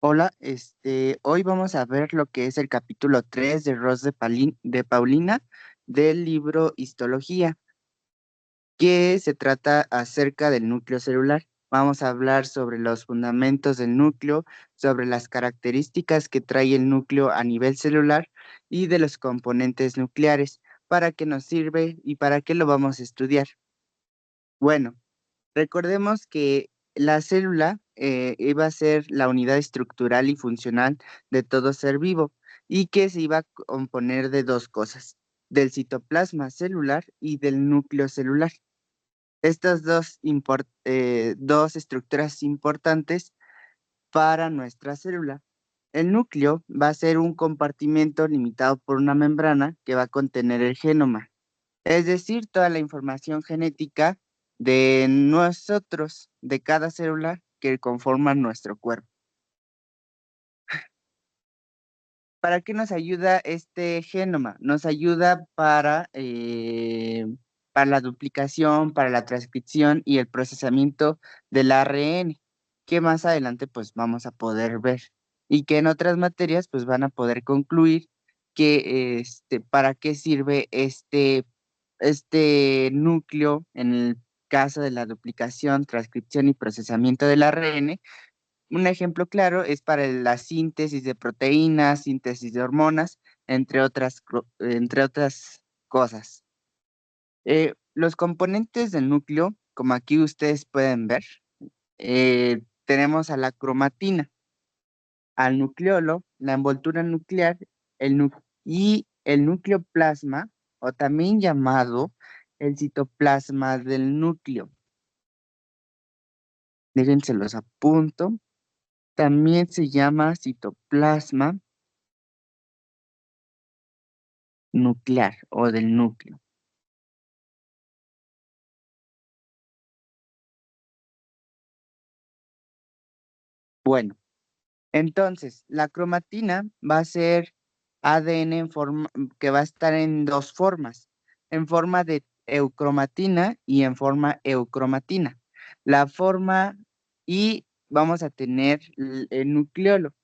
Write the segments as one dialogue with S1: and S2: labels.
S1: Hola, hoy vamos a ver lo que es el capítulo 3 de de Paulina del libro Histología, que se trata acerca del núcleo celular. Vamos a hablar sobre los fundamentos del núcleo, sobre las características que trae el núcleo a nivel celular y de los componentes nucleares, para qué nos sirve y para qué lo vamos a estudiar. Bueno. Recordemos que la célula iba a ser la unidad estructural y funcional de todo ser vivo y que se iba a componer de dos cosas, del citoplasma celular y del núcleo celular. Estas dos estructuras importantes para nuestra célula. El núcleo va a ser un compartimento limitado por una membrana que va a contener el genoma, es decir, toda la información genética de nosotros, de cada célula que conforma nuestro cuerpo. ¿Para qué nos ayuda este genoma? Nos ayuda para la duplicación, para la transcripción y el procesamiento del ARN, que más adelante pues vamos a poder ver y que en otras materias pues van a poder concluir que para qué sirve este núcleo en el caso de la duplicación, transcripción y procesamiento del ARN. Un ejemplo claro es para la síntesis de proteínas, síntesis de hormonas, entre otras cosas. Los componentes del núcleo, como aquí ustedes pueden ver, tenemos a la cromatina, al nucleolo, la envoltura nuclear, y el nucleoplasma, o también llamado el citoplasma del núcleo. Déjense los apunto. También se llama citoplasma nuclear o del núcleo. Bueno, entonces la cromatina va a ser ADN que va a estar en dos formas, en forma de eucromatina y en forma eucromatina. La forma y vamos a tener el nucleolo.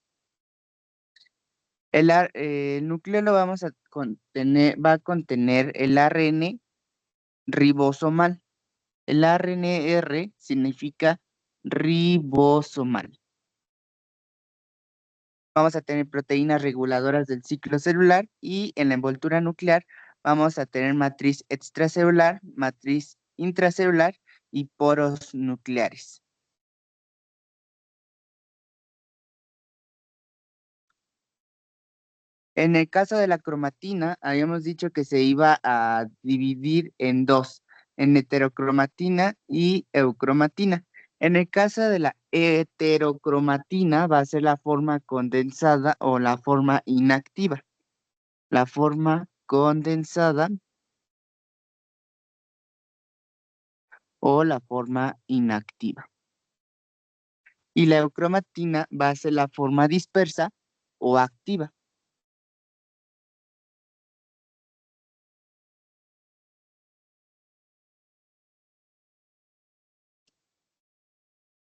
S1: El nucleolo va a contener el ARN ribosomal. El ARNR significa ribosomal. Vamos a tener proteínas reguladoras del ciclo celular y en la envoltura nuclear vamos a tener matriz extracelular, matriz intracelular y poros nucleares. En el caso de la cromatina, habíamos dicho que se iba a dividir en dos, en heterocromatina y eucromatina. En el caso de la heterocromatina va a ser la forma condensada o la forma inactiva. La forma condensada o la forma inactiva. Y la eucromatina va a ser la forma dispersa o activa.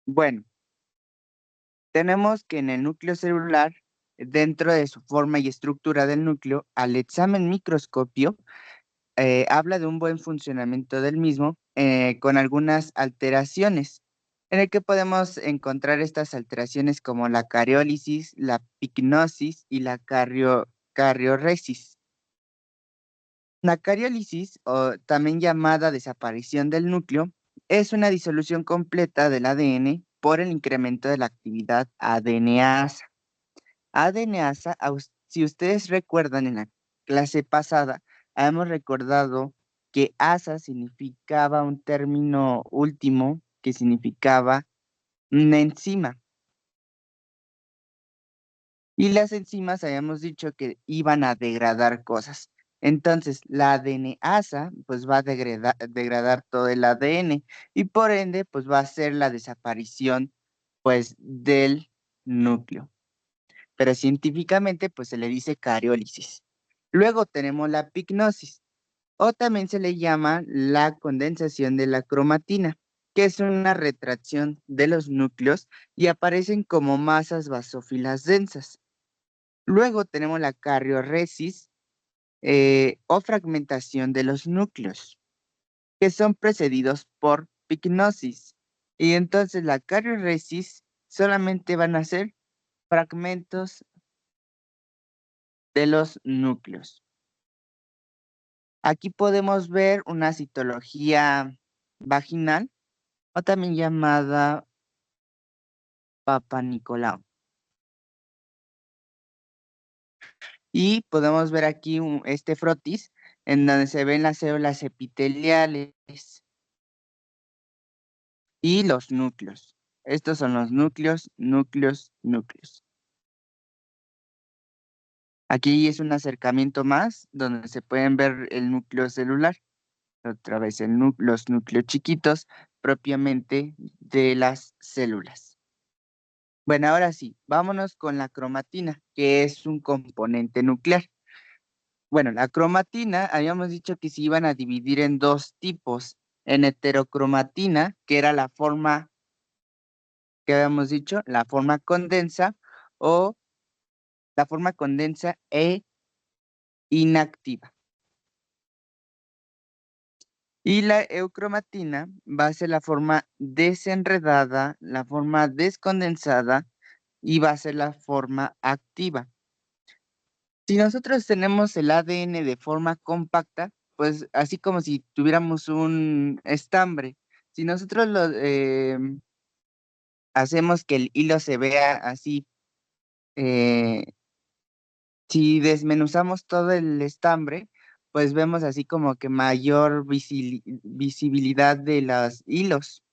S1: Bueno, tenemos que en el núcleo celular, dentro de su forma y estructura del núcleo, al examen microscopio, habla de un buen funcionamiento del mismo con algunas alteraciones, en el que podemos encontrar estas alteraciones como la cariólisis, la pignosis y la carioresis. La cariólisis, o también llamada desaparición del núcleo, es una disolución completa del ADN por el incremento de la actividad ADNasa. ADNasa, si ustedes recuerdan en la clase pasada, hemos recordado que asa significaba un término último que significaba una enzima. Y las enzimas habíamos dicho que iban a degradar cosas. Entonces, la ADNasa pues va a degradar todo el ADN y por ende pues va a ser la desaparición pues del núcleo. Pero científicamente pues se le dice cariólisis. Luego tenemos la pignosis o también se le llama la condensación de la cromatina. que es una retracción de los núcleos y aparecen como masas basófilas densas. Luego tenemos la carioresis o fragmentación de los núcleos, que son precedidos por pignosis. Y entonces la carioresis solamente van a ser fragmentos de los núcleos. Aquí podemos ver una citología vaginal o también llamada Papa Nicolau. Y podemos ver aquí este frotis en donde se ven las células epiteliales y los núcleos. Estos son los núcleos, núcleos, núcleos. Aquí es un acercamiento más donde se pueden ver el núcleo celular, otra vez los núcleos chiquitos propiamente de las células. Bueno, ahora sí, vámonos con la cromatina, que es un componente nuclear. Bueno, la cromatina, habíamos dicho que se iban a dividir en dos tipos, en heterocromatina, que era la forma que habíamos dicho, la forma condensa o la forma condensa e inactiva. Y la eucromatina va a ser la forma desenredada, la forma descondensada y va a ser la forma activa. Si nosotros tenemos el ADN de forma compacta, pues así como si tuviéramos un estambre, si nosotros hacemos que el hilo se vea así, eh, si desmenuzamos todo el estambre, pues vemos así como que mayor visibilidad de los hilos.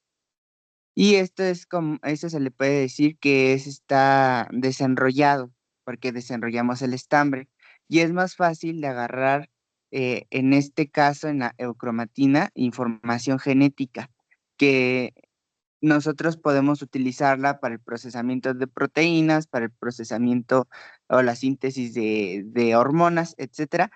S1: Y esto es como, eso se le puede decir que está desenrollado, porque desenrollamos el estambre. Y es más fácil de agarrar, en este caso, en la eucromatina, información genética, que nosotros podemos utilizarla para el procesamiento de proteínas, para el procesamiento o la síntesis de hormonas, etcétera,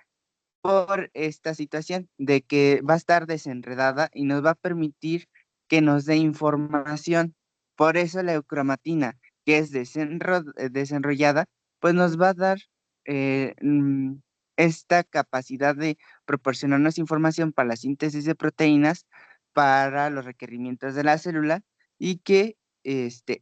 S1: por esta situación de que va a estar desenredada y nos va a permitir que nos dé información. Por eso la eucromatina, que es desenrollada, pues nos va a dar eh, mm, esta capacidad de proporcionarnos información para la síntesis de proteínas, para los requerimientos de la célula y que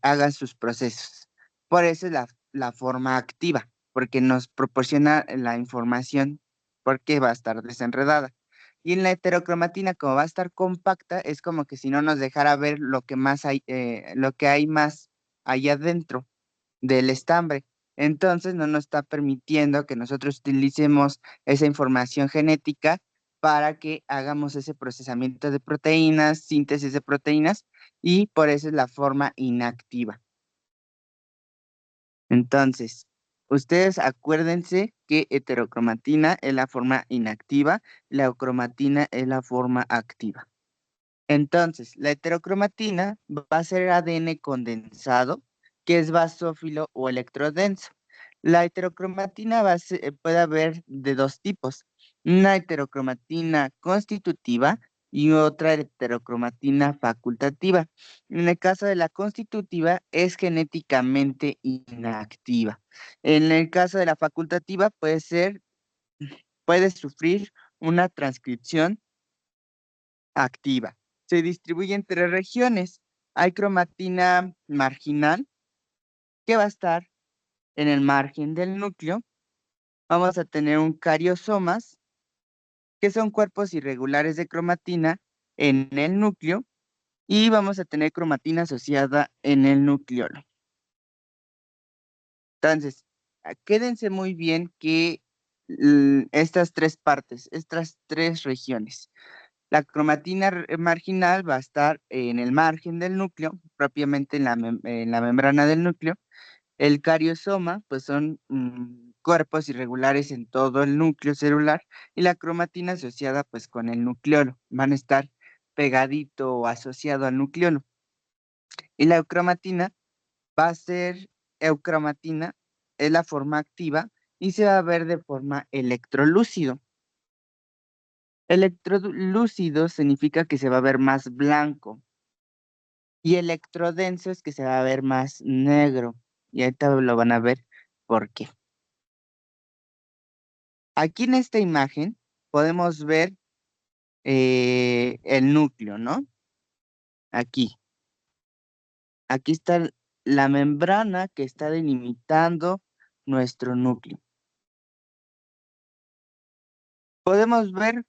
S1: hagan sus procesos. Por eso es la forma activa, porque nos proporciona la información porque va a estar desenredada. Y en la heterocromatina, como va a estar compacta, es como que si no nos dejara ver lo que más hay, lo que hay más allá adentro del estambre. Entonces no nos está permitiendo que nosotros utilicemos esa información genética para que hagamos ese procesamiento de proteínas, síntesis de proteínas, y por eso es la forma inactiva. Entonces, ustedes acuérdense que heterocromatina es la forma inactiva, la eucromatina es la forma activa. Entonces, la heterocromatina va a ser ADN condensado, que es basófilo o electrodenso. La heterocromatina puede haber de dos tipos, una heterocromatina constitutiva y otra heterocromatina facultativa. En el caso de la constitutiva es genéticamente inactiva. En el caso de la facultativa puede sufrir una transcripción activa. Se distribuye en tres regiones. Hay cromatina marginal, que va a estar en el margen del núcleo. Vamos a tener un cariosomas, que son cuerpos irregulares de cromatina en el núcleo. Y vamos a tener cromatina asociada en el nucleolo. Entonces, quédense muy bien que estas tres partes, estas tres regiones. La cromatina marginal va a estar en el margen del núcleo, propiamente en la membrana del núcleo. El cariosoma, pues son cuerpos irregulares en todo el núcleo celular, y la cromatina asociada pues con el nucleolo. Van a estar pegadito o asociado al nucleolo. Y la eucromatina va a ser eucromatina, es la forma activa y se va a ver de forma electrolúcido. Electrolúcido significa que se va a ver más blanco. Y electrodenso es que se va a ver más negro. Y ahorita lo van a ver por qué. Aquí en esta imagen podemos ver el núcleo, ¿no? Aquí. Aquí está la membrana que está delimitando nuestro núcleo. Podemos ver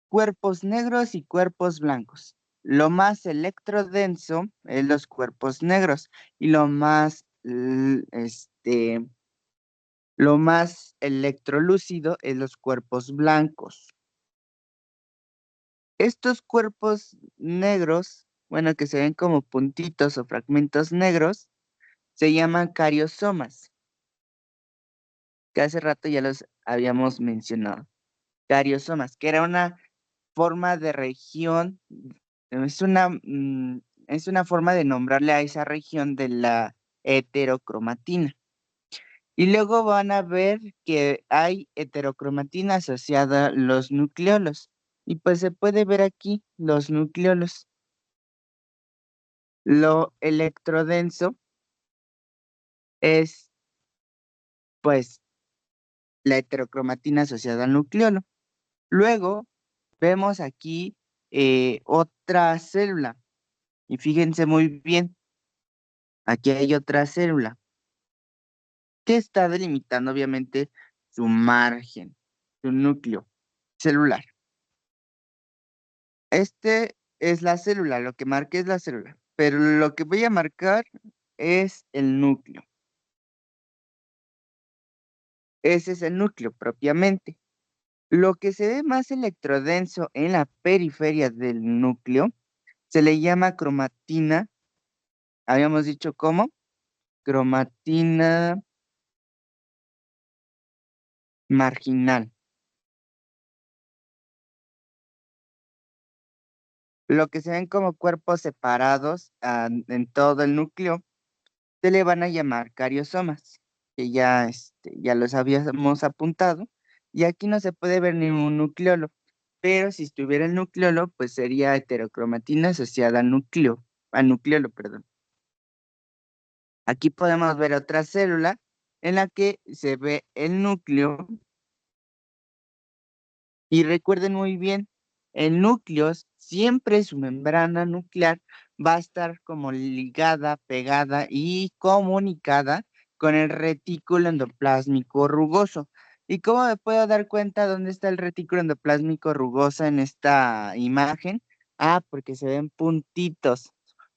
S1: cuerpos negros y cuerpos blancos. Lo más electrodenso es los cuerpos negros y lo más electrolúcido es los cuerpos blancos. Estos cuerpos negros, bueno, que se ven como puntitos o fragmentos negros, se llaman cariosomas, que hace rato ya los habíamos mencionado. Cariosomas, que era una forma de región, es es una forma de nombrarle a esa región de la heterocromatina. Y luego van a ver que hay heterocromatina asociada a los nucleolos. Y pues se puede ver aquí los nucleolos. Lo electrodenso es pues la heterocromatina asociada al nucleolo. Luego vemos aquí otra célula. Y fíjense muy bien, aquí hay otra célula que está delimitando obviamente su margen, su núcleo celular. Este es la célula, lo que marqué es la célula, pero lo que voy a marcar es el núcleo. Ese es el núcleo propiamente. Lo que se ve más electrodenso en la periferia del núcleo se le llama cromatina. Habíamos dicho cómo. Cromatina marginal. Lo que se ven como cuerpos separados en todo el núcleo se le van a llamar cariosomas, que ya los habíamos apuntado. Y aquí no se puede ver ningún nucleolo, pero si estuviera el nucleolo, pues sería heterocromatina asociada al nucleolo, perdón. Aquí podemos ver otra célula en la que se ve el núcleo. Y recuerden muy bien, el núcleo siempre su membrana nuclear va a estar como ligada, pegada y comunicada con el retículo endoplásmico rugoso. ¿Y cómo me puedo dar cuenta dónde está el retículo endoplásmico rugoso en esta imagen? Ah, porque se ven puntitos.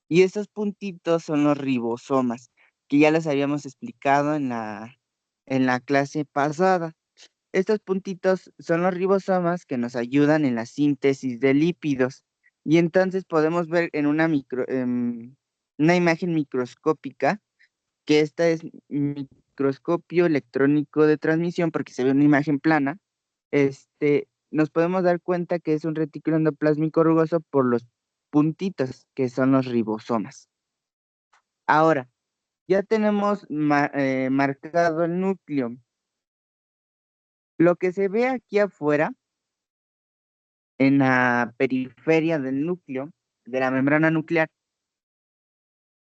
S1: Y esos puntitos son los ribosomas, que ya les habíamos explicado en la clase pasada. Estos puntitos son los ribosomas que nos ayudan en la síntesis de lípidos. Y entonces podemos ver en una imagen microscópica, que esta es microscopio electrónico de transmisión, porque se ve una imagen plana. Nos podemos dar cuenta que es un retículo endoplásmico rugoso por los puntitos, que son los ribosomas. Ahora, ya tenemos marcado el núcleo. Lo que se ve aquí afuera, en la periferia del núcleo, de la membrana nuclear,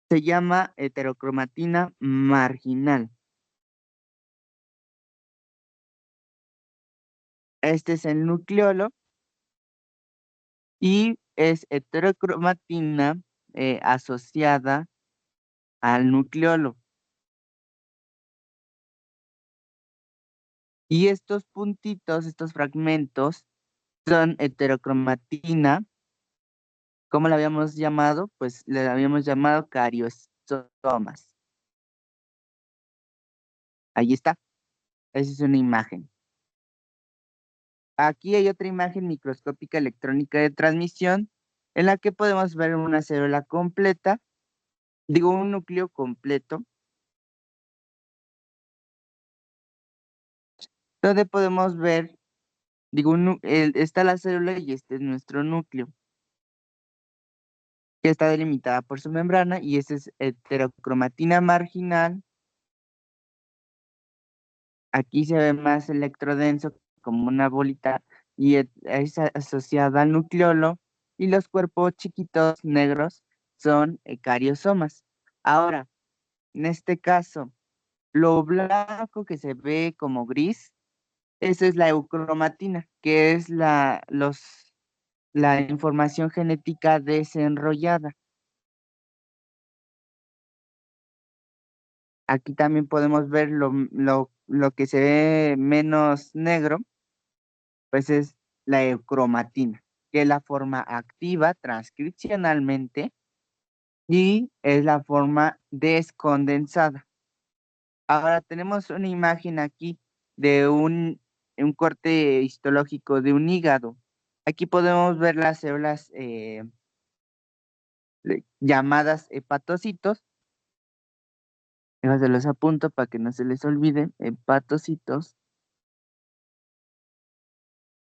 S1: se llama heterocromatina marginal. Este es el nucleolo y es heterocromatina asociada al nucleolo. Y estos puntitos, estos fragmentos, son heterocromatina. ¿Cómo la habíamos llamado? Pues le habíamos llamado cariosomas. Ahí está. Esa es una imagen. Aquí hay otra imagen microscópica electrónica de transmisión en la que podemos ver una célula completa, digo un núcleo completo, donde podemos ver, digo, está la célula y este es nuestro núcleo, que está delimitada por su membrana y esta es heterocromatina marginal. Aquí se ve más electrodenso como una bolita y es asociada al nucleolo y los cuerpos chiquitos negros son cariosomas. Ahora, en este caso, lo blanco que se ve como gris, esa es la eucromatina, que es la información genética desenrollada. Aquí también podemos ver lo que se ve menos negro, pues es la eucromatina, que es la forma activa transcripcionalmente y es la forma descondensada. Ahora tenemos una imagen aquí de un corte histológico de un hígado. Aquí podemos ver las células llamadas hepatocitos. Se los apunto para que no se les olvide, hepatocitos.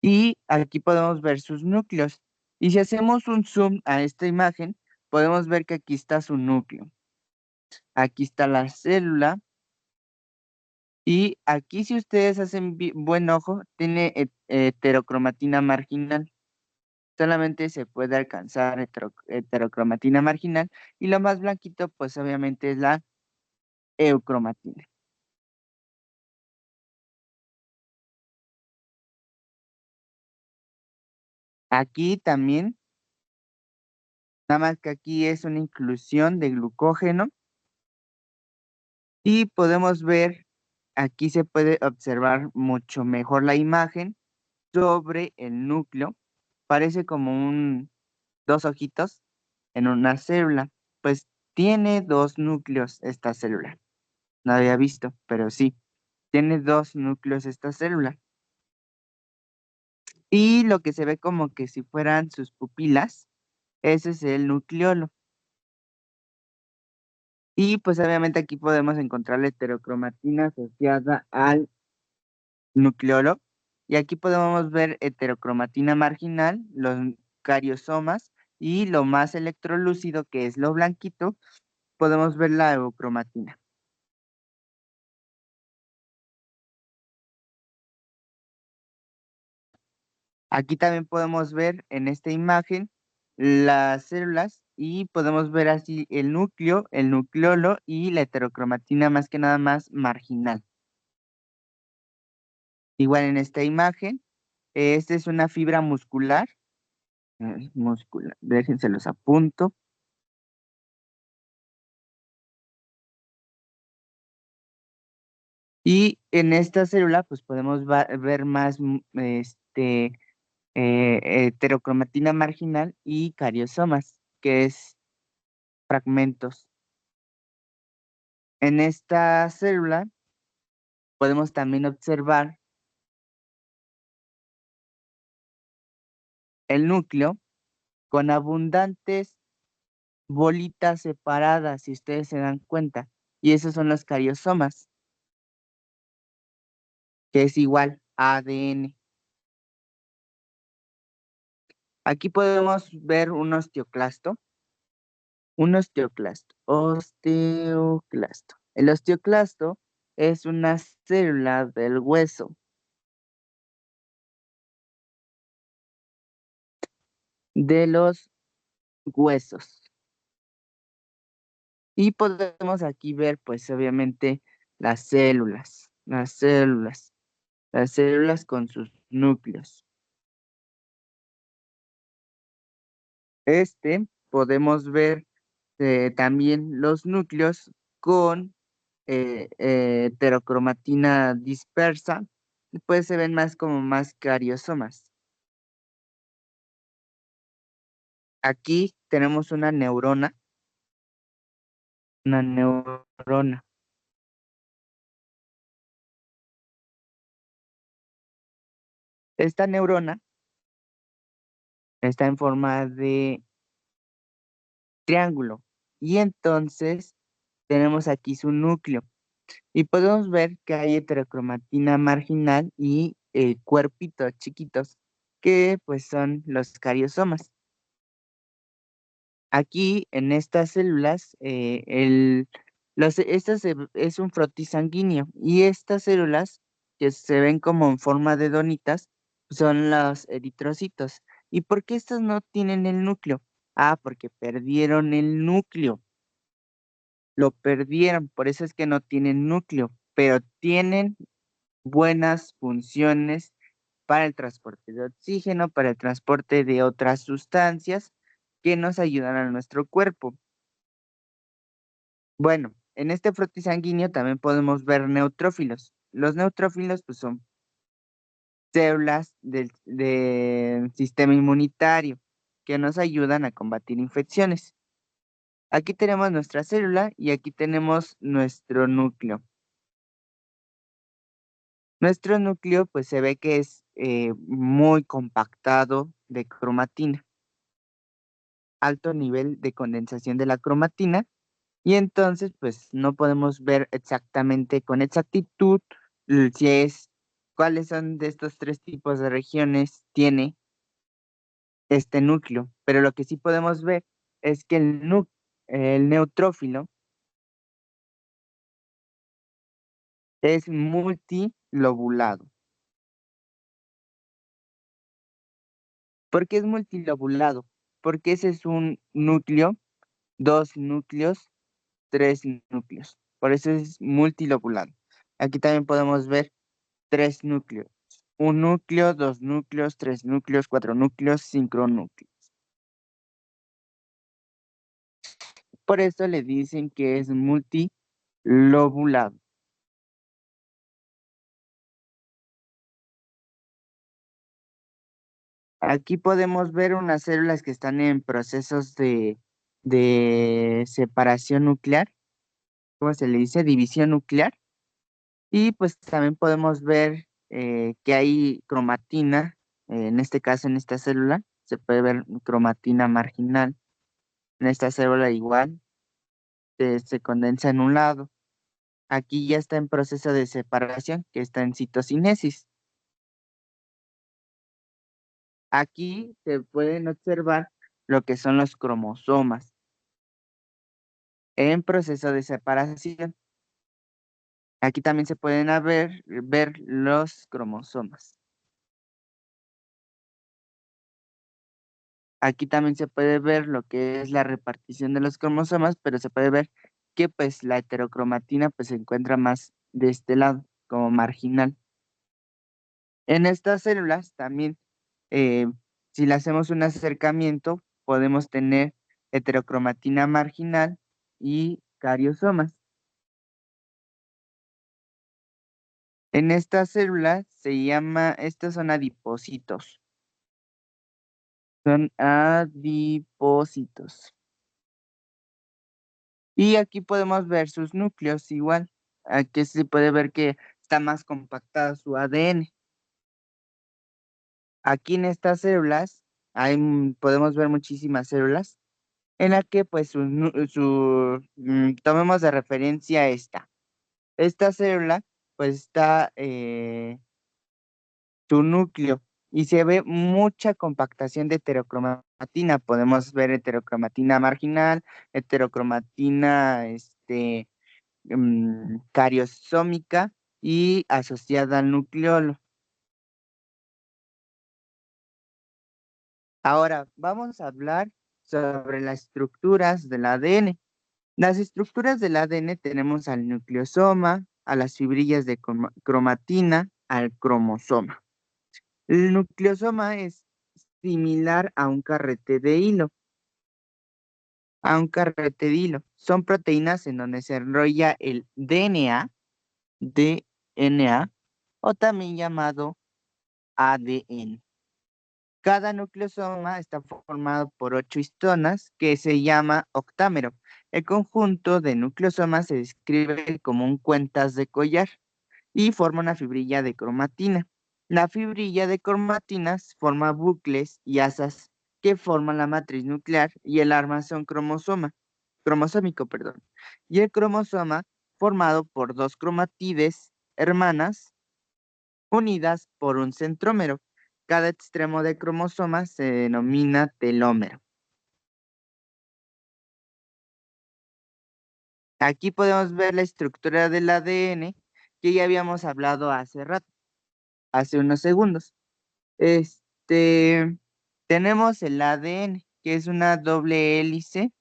S1: Y aquí podemos ver sus núcleos. Y si hacemos un zoom a esta imagen, podemos ver que aquí está su núcleo. Aquí está la célula. Y aquí, si ustedes hacen buen ojo, tiene heterocromatina marginal. Solamente se puede alcanzar heterocromatina marginal. Y lo más blanquito, pues obviamente es la eucromatina. Aquí también, nada más que aquí es una inclusión de glucógeno. Y podemos ver, aquí se puede observar mucho mejor la imagen sobre el núcleo. Parece como dos ojitos en una célula. Pues tiene dos núcleos esta célula. No había visto, pero sí, tiene dos núcleos esta célula. Y lo que se ve como que si fueran sus pupilas, ese es el nucleolo. Y pues obviamente aquí podemos encontrar la heterocromatina asociada al nucleolo. Y aquí podemos ver heterocromatina marginal, los cariosomas y lo más electrolúcido, que es lo blanquito, podemos ver la eucromatina. Aquí también podemos ver en esta imagen las células y podemos ver así el núcleo, el nucleolo y la heterocromatina más que nada más marginal. Igual en esta imagen, esta es una fibra muscular, déjense los apunto. Y en esta célula, pues podemos ver más heterocromatina marginal y cariosomas, que es fragmentos. En esta célula podemos también observar el núcleo con abundantes bolitas separadas, si ustedes se dan cuenta, y esos son los cariosomas, que es igual a ADN. Aquí podemos ver osteoclasto. El osteoclasto es una célula del hueso, de los huesos. Y podemos aquí ver, pues obviamente, las células con sus núcleos. Podemos ver también los núcleos con heterocromatina dispersa, y pues se ven más como más cariosomas. Aquí tenemos una neurona. Esta neurona está en forma de triángulo y entonces tenemos aquí su núcleo y podemos ver que hay heterocromatina marginal y cuerpitos chiquitos que pues son los cariosomas. Aquí en estas células, es un frotis sanguíneo y estas células que se ven como en forma de donitas son los eritrocitos. ¿Y por qué estas no tienen el núcleo? Ah, porque perdieron el núcleo. Lo perdieron, por eso es que no tienen núcleo, pero tienen buenas funciones para el transporte de oxígeno, para el transporte de otras sustancias que nos ayudan a nuestro cuerpo. Bueno, en este frotis sanguíneo también podemos ver neutrófilos. Los neutrófilos pues, son células del sistema inmunitario que nos ayudan a combatir infecciones. Aquí tenemos nuestra célula y aquí tenemos nuestro núcleo. Nuestro núcleo pues se ve que es muy compactado de cromatina, alto nivel de condensación de la cromatina y entonces pues no podemos ver exactamente con exactitud si es cuáles son de estos tres tipos de regiones tiene este núcleo, pero lo que sí podemos ver es que el neutrófilo es multilobulado. ¿Por qué es multilobulado? Porque ese es un núcleo, dos núcleos, tres núcleos. Por eso es multilobulado. Aquí también podemos ver tres núcleos. Un núcleo, dos núcleos, tres núcleos, cuatro núcleos, cinco núcleos. Por eso le dicen que es multilobulado. Aquí podemos ver unas células que están en procesos de separación nuclear, ¿cómo se le dice? División nuclear. Y pues también podemos ver que hay cromatina, en este caso en esta célula, se puede ver cromatina marginal. En esta célula igual se condensa en un lado. Aquí ya está en proceso de separación, que está en citocinesis. Aquí se pueden observar lo que son los cromosomas en proceso de separación. Aquí también se pueden ver los cromosomas. Aquí también se puede ver lo que es la repartición de los cromosomas, pero se puede ver que pues la heterocromatina pues se encuentra más de este lado, como marginal. En estas células también, eh, si le hacemos un acercamiento, podemos tener heterocromatina marginal y cariosomas. En estas células estos son adipocitos. Son adipocitos. Y aquí podemos ver sus núcleos igual. Aquí se puede ver que está más compactada su ADN. Aquí en estas células podemos ver muchísimas células en la que pues tomemos de referencia esta. Esta célula pues está su núcleo y se ve mucha compactación de heterocromatina. Podemos ver heterocromatina marginal, heterocromatina cariosómica y asociada al nucleolo. Ahora vamos a hablar sobre las estructuras del ADN. Las estructuras del ADN tenemos al nucleosoma, a las fibrillas de cromatina, al cromosoma. El nucleosoma es similar a un carrete de hilo. A un carrete de hilo. Son proteínas en donde se enrolla el DNA, o también llamado ADN. Cada nucleosoma está formado por 8 histonas que se llama octámero. El conjunto de nucleosomas se describe como un cuentas de collar y forma una fibrilla de cromatina. La fibrilla de cromatinas forma bucles y asas que forman la matriz nuclear y el armazón cromosómico, perdón. Y el cromosoma formado por dos cromatides hermanas unidas por un centrómero. Cada extremo de cromosoma se denomina telómero. Aquí podemos ver la estructura del ADN que ya habíamos hablado hace rato, hace unos segundos. Este, tenemos el ADN. que es una doble hélice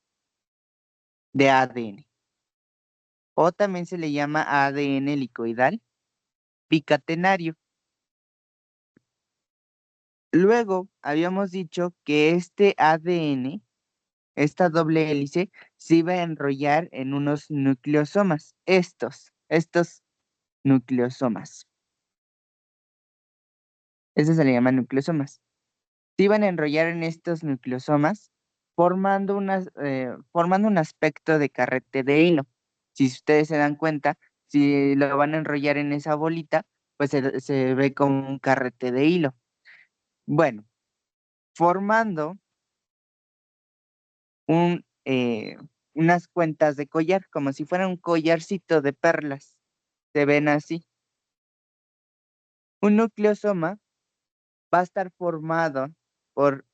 S1: de ADN. O también se le llama ADN helicoidal bicatenario. Luego habíamos dicho que este ADN, esta doble hélice, se iba a enrollar en unos nucleosomas. Estos nucleosomas. Eso se le llama nucleosomas. Se iban a enrollar en estos nucleosomas formando un aspecto de carrete de hilo. Si ustedes se dan cuenta, si lo van a enrollar en esa bolita, pues se ve como un carrete de hilo. Bueno, formando unas cuentas de collar, como si fuera un collarcito de perlas. Se ven así. Un nucleosoma va a estar formado por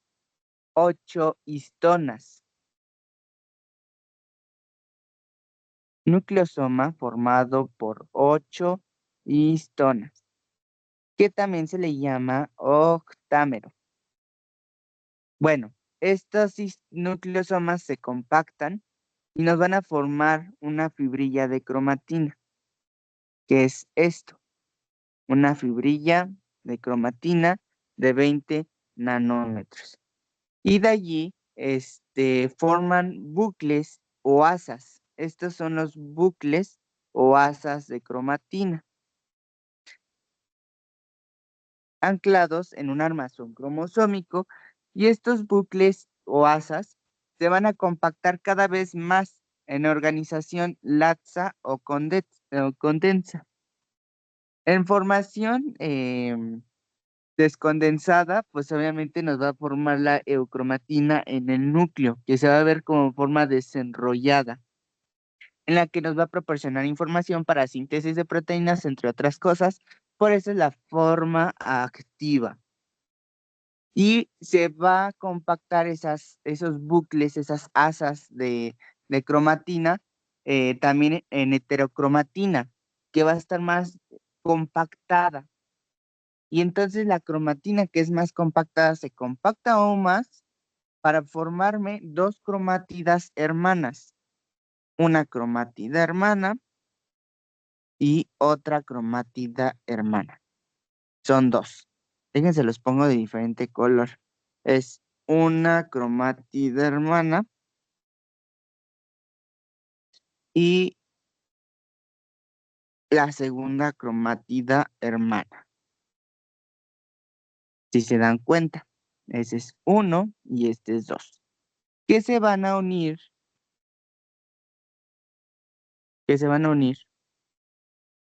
S1: 8 histonas. Nucleosoma formado por 8 histonas, que también se le llama octámero. Bueno, estos nucleosomas se compactan y nos van a formar una fibrilla de cromatina, que es esto, una fibrilla de cromatina de 20 nanómetros. Y de allí forman bucles o asas. Estos son los bucles o asas de cromatina, anclados en un armazón cromosómico, y estos bucles o asas se van a compactar cada vez más en organización laxa o condensa. En formación descondensada, pues obviamente nos va a formar la eucromatina en el núcleo, que se va a ver como forma desenrollada, en la que nos va a proporcionar información para síntesis de proteínas, entre otras cosas. Por eso es la forma activa. Y se va a compactar esos bucles, esas asas de cromatina, también en heterocromatina, que va a estar más compactada. Y entonces la cromatina, que es más compactada, se compacta aún más para formarme dos cromátidas hermanas. Una cromatida hermana y otra cromatida hermana. Son dos. Déjense, los pongo de diferente color. Es una cromátida hermana y la segunda cromátida hermana. Si se dan cuenta, ese es uno y este es dos. Que se van a unir, que se van a unir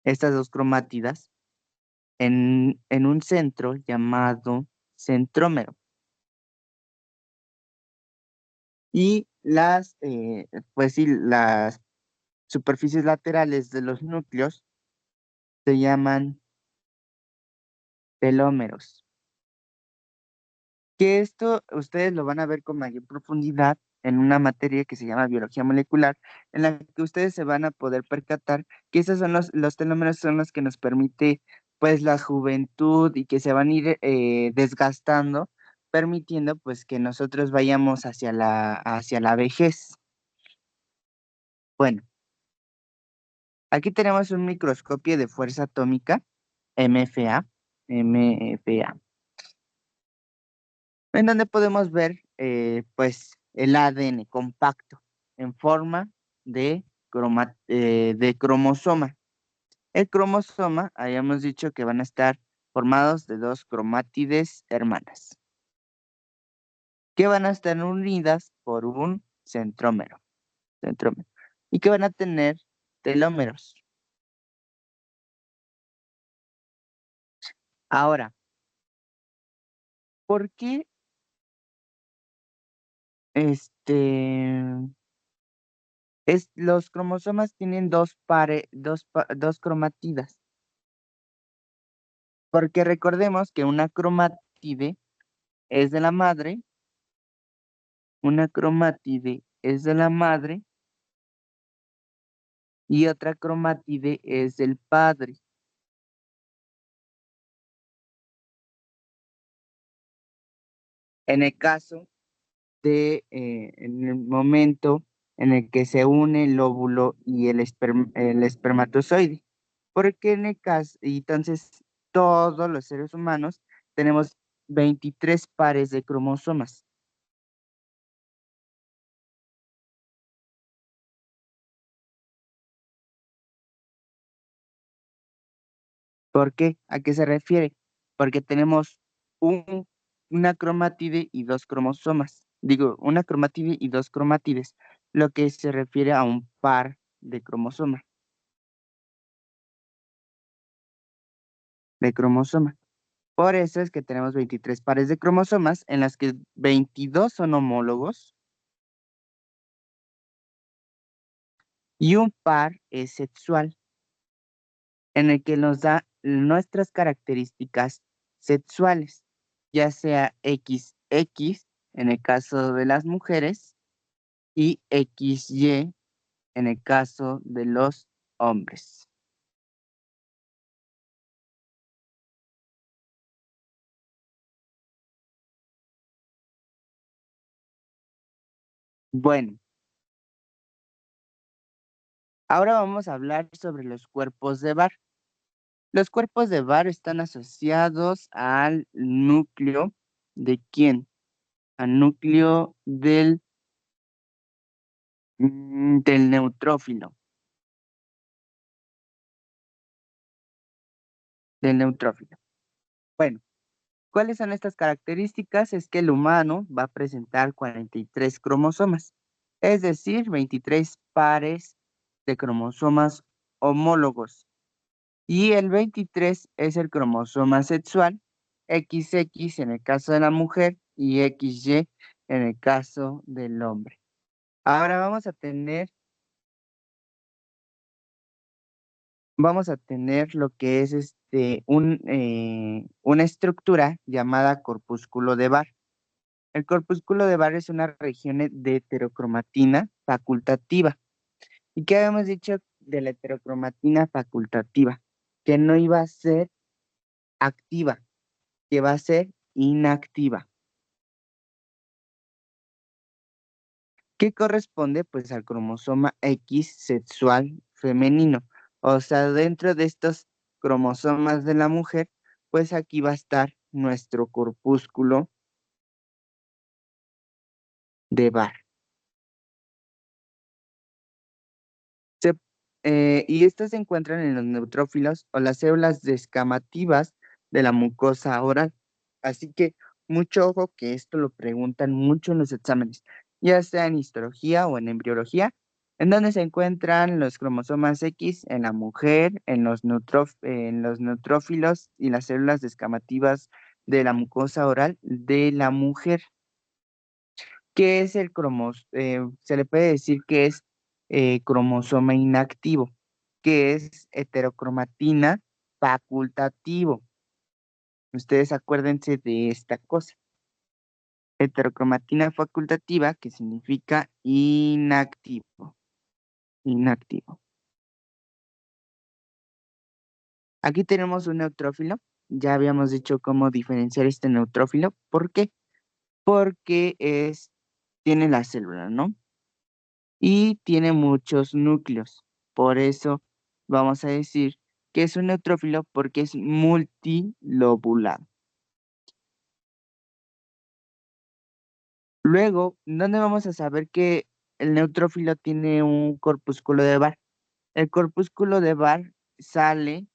S1: estas dos cromátidas en un centro llamado centrómero. Y pues sí, las superficies laterales de los núcleos se llaman telómeros. Que esto ustedes lo van a ver con mayor profundidad en una materia que se llama biología molecular, en la que ustedes se van a poder percatar que esos son los telómeros son los que nos permite pues la juventud y que se van a ir desgastando, permitiendo pues que nosotros vayamos hacia la vejez. Bueno, aquí tenemos un microscopio de fuerza atómica, MFA, MFA, en donde podemos ver pues el ADN compacto en forma de cromosoma. El cromosoma, habíamos dicho que van a estar formados de dos cromátides hermanas, que van a estar unidas por un centrómero, y que van a tener telómeros. Ahora, ¿por qué este los cromosomas tienen dos cromatidas? Porque recordemos que una cromátide es de la madre, una cromátide es de la madre y otra cromátide es del padre. En el caso en el momento en el que se une el óvulo y el espermatozoide. Porque en el caso, y entonces todos los seres humanos tenemos 23 pares de cromosomas. ¿Por qué? ¿A qué se refiere? Porque tenemos un, una cromátide y dos cromosomas. Digo, una cromátide y dos cromátides, lo que se refiere a un par de cromosomas, de cromosoma. Por eso es que tenemos 23 pares de cromosomas, en las que 22 son homólogos y un par es sexual, en el que nos da nuestras características sexuales, ya sea XX en el caso de las mujeres y XY en el caso de los hombres. Bueno, ahora vamos a hablar sobre los cuerpos de Barr. Los cuerpos de Barr están asociados al núcleo ¿de quién? Al núcleo del neutrófilo, del neutrófilo. Bueno, ¿cuáles son estas características? Es que el humano va a presentar 43 cromosomas, es decir, 23 pares de cromosomas homólogos. Y el 23 es el cromosoma sexual, XX en el caso de la mujer y XY en el caso del hombre. Ahora vamos a tener lo que es una estructura llamada corpúsculo de Barr. El corpúsculo de Barr es una región de heterocromatina facultativa. ¿Y qué habíamos dicho de la heterocromatina facultativa? Que no iba a ser activa, que va a ser inactiva. ¿Qué corresponde? Pues al cromosoma X sexual femenino. O sea, dentro de estos cromosomas de la mujer, pues aquí va a estar nuestro corpúsculo de Barr. Se- y estos se encuentran en los neutrófilos o las células descamativas de la mucosa oral. Así que mucho ojo que esto lo preguntan mucho en los exámenes, ya sea en histología o en embriología, en donde se encuentran los cromosomas X en la mujer, en los neutrófilos y las células descamativas de la mucosa oral de la mujer. ¿Qué es el se le puede decir que es cromosoma inactivo, que es heterocromatina facultativo. Ustedes acuérdense de esta cosa. Heterocromatina facultativa, que significa inactivo. Inactivo. Aquí tenemos un neutrófilo. Ya habíamos dicho cómo diferenciar este neutrófilo. ¿Por qué? Porque tiene la célula, ¿no? Y tiene muchos núcleos. Por eso vamos a decir que es un neutrófilo porque es multilobulado. Luego, ¿dónde vamos a saber que el neutrófilo tiene un corpúsculo de Barr? El corpúsculo de Barr sale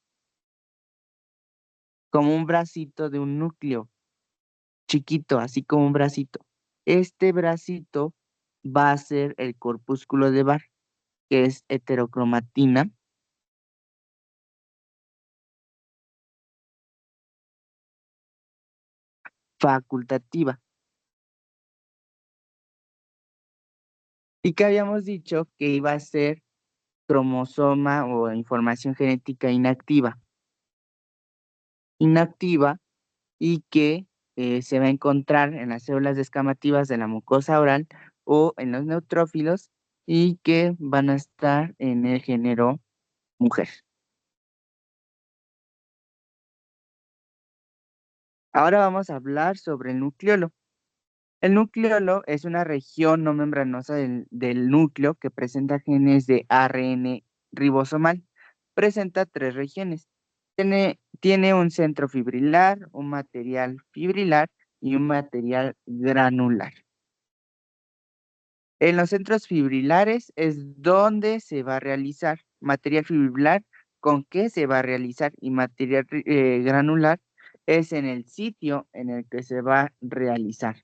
S1: como un bracito de un núcleo chiquito, así como un bracito. Este bracito va a ser el corpúsculo de Barr, que es heterocromatina facultativa. Y que habíamos dicho que iba a ser cromosoma o información genética inactiva. Inactiva y que se va a encontrar en las células descamativas de la mucosa oral o en los neutrófilos y que van a estar en el género mujer. Ahora vamos a hablar sobre el nucleolo. El nucleolo es una región no membranosa del núcleo que presenta genes de ARN ribosomal. Presenta tres regiones. Tiene un centro fibrilar, un material fibrilar y un material granular. En los centros fibrilares es donde se va a realizar material fibrilar, con qué se va a realizar, y material granular es en el sitio en el que se va a realizar.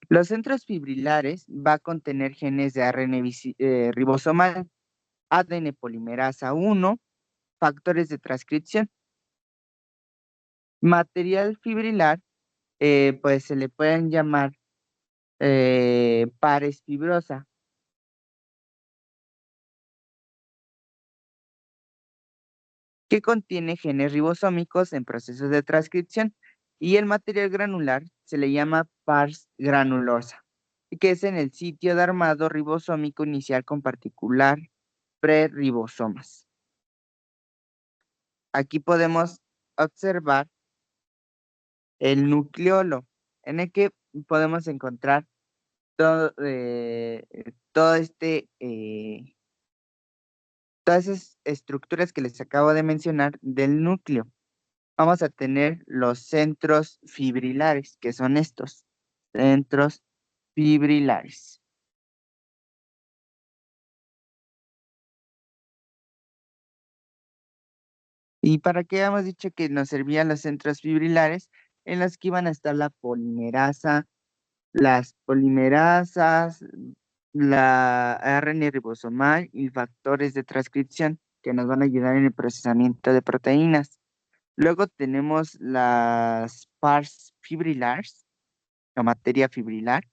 S1: Los centros fibrilares va a contener genes de ARN ribosomal, ADN polimerasa 1, factores de transcripción. Material fibrilar, pues se le pueden llamar pares fibrosa, que contiene genes ribosómicos en procesos de transcripción, y el material granular se le llama pars granulosa, que es en el sitio de armado ribosómico inicial con particular preribosomas. Aquí podemos observar el nucleolo, en el que podemos encontrar todo todas esas estructuras que les acabo de mencionar del núcleo. Vamos a tener los centros fibrilares, que son estos centros fibrilares. ¿Y para qué hemos dicho que nos servían los centros fibrilares? En los que iban a estar la polimerasa, las polimerasas, la RNA ribosomal y factores de transcripción que nos van a ayudar en el procesamiento de proteínas. Luego tenemos las pars fibrilars, la materia fibrilar,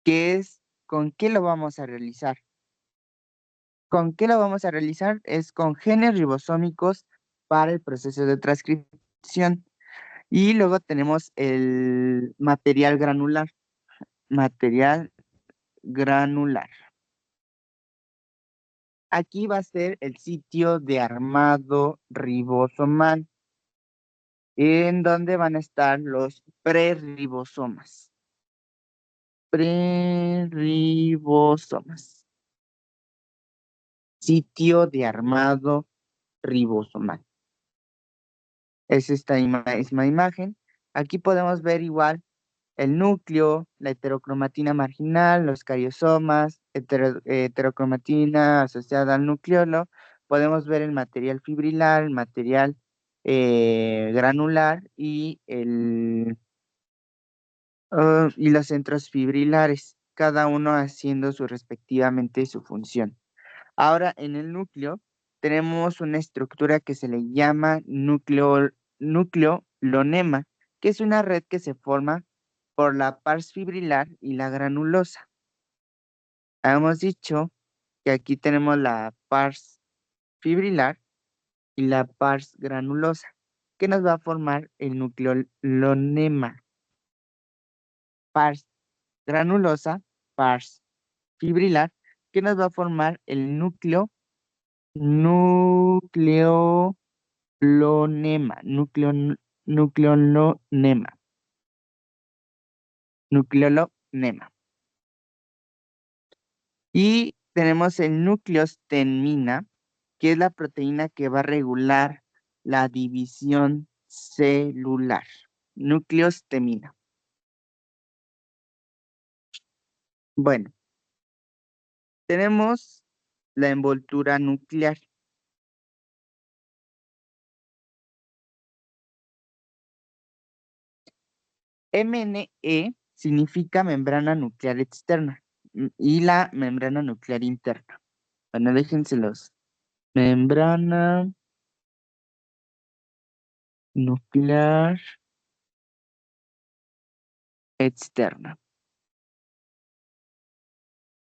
S1: que es con qué lo vamos a realizar. ¿Con qué lo vamos a realizar? Es con genes ribosómicos para el proceso de transcripción. Y luego tenemos el material granular. Material granular. Aquí va a ser el sitio de armado ribosomal, en donde van a estar los preribosomas. Preribosomas. Sitio de armado ribosomal. Es esta misma imagen. Aquí podemos ver igual el núcleo, la heterocromatina marginal, los cariosomas, heterocromatina asociada al nucleolo. Podemos ver el material fibrilar, el material granular y los centros fibrilares, cada uno haciendo respectivamente su función. Ahora, en el núcleo tenemos una estructura que se le llama nucleolonema, que es una red que se forma por la pars fibrilar y la granulosa. Hemos dicho que aquí tenemos la pars fibrilar y la pars granulosa, que nos va a formar el nucleolonema. Pars granulosa, pars fibrilar, que nos va a formar el nucleolonema, nucleolonema, nucleolonema. Y tenemos el nucleostemina, que es la proteína que va a regular la división celular. Nucleostemina. Bueno, tenemos la envoltura nuclear. MNE significa membrana nuclear externa y la membrana nuclear interna. Bueno, déjenselos. Membrana nuclear externa.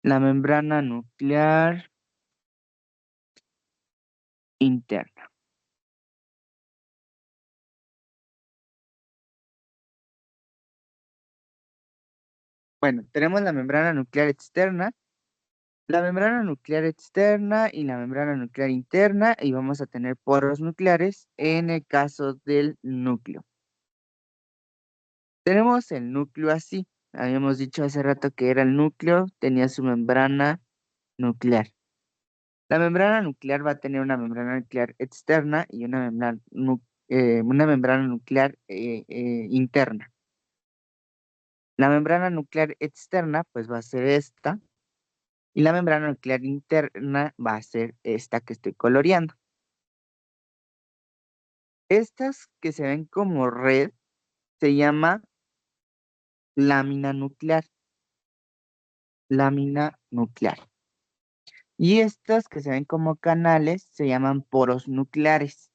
S1: La membrana nuclear interna. Bueno, tenemos la membrana nuclear externa La membrana nuclear externa y la membrana nuclear interna, y vamos a tener poros nucleares en el caso del núcleo. Tenemos el núcleo así. Habíamos dicho hace rato que era el núcleo, tenía su membrana nuclear. La membrana nuclear va a tener una membrana nuclear externa y una membrana nuclear interna. La membrana nuclear externa, pues va a ser esta, y la membrana nuclear interna va a ser esta que estoy coloreando. Estas que se ven como red se llama lámina nuclear, lámina nuclear. Y estas que se ven como canales se llaman poros nucleares,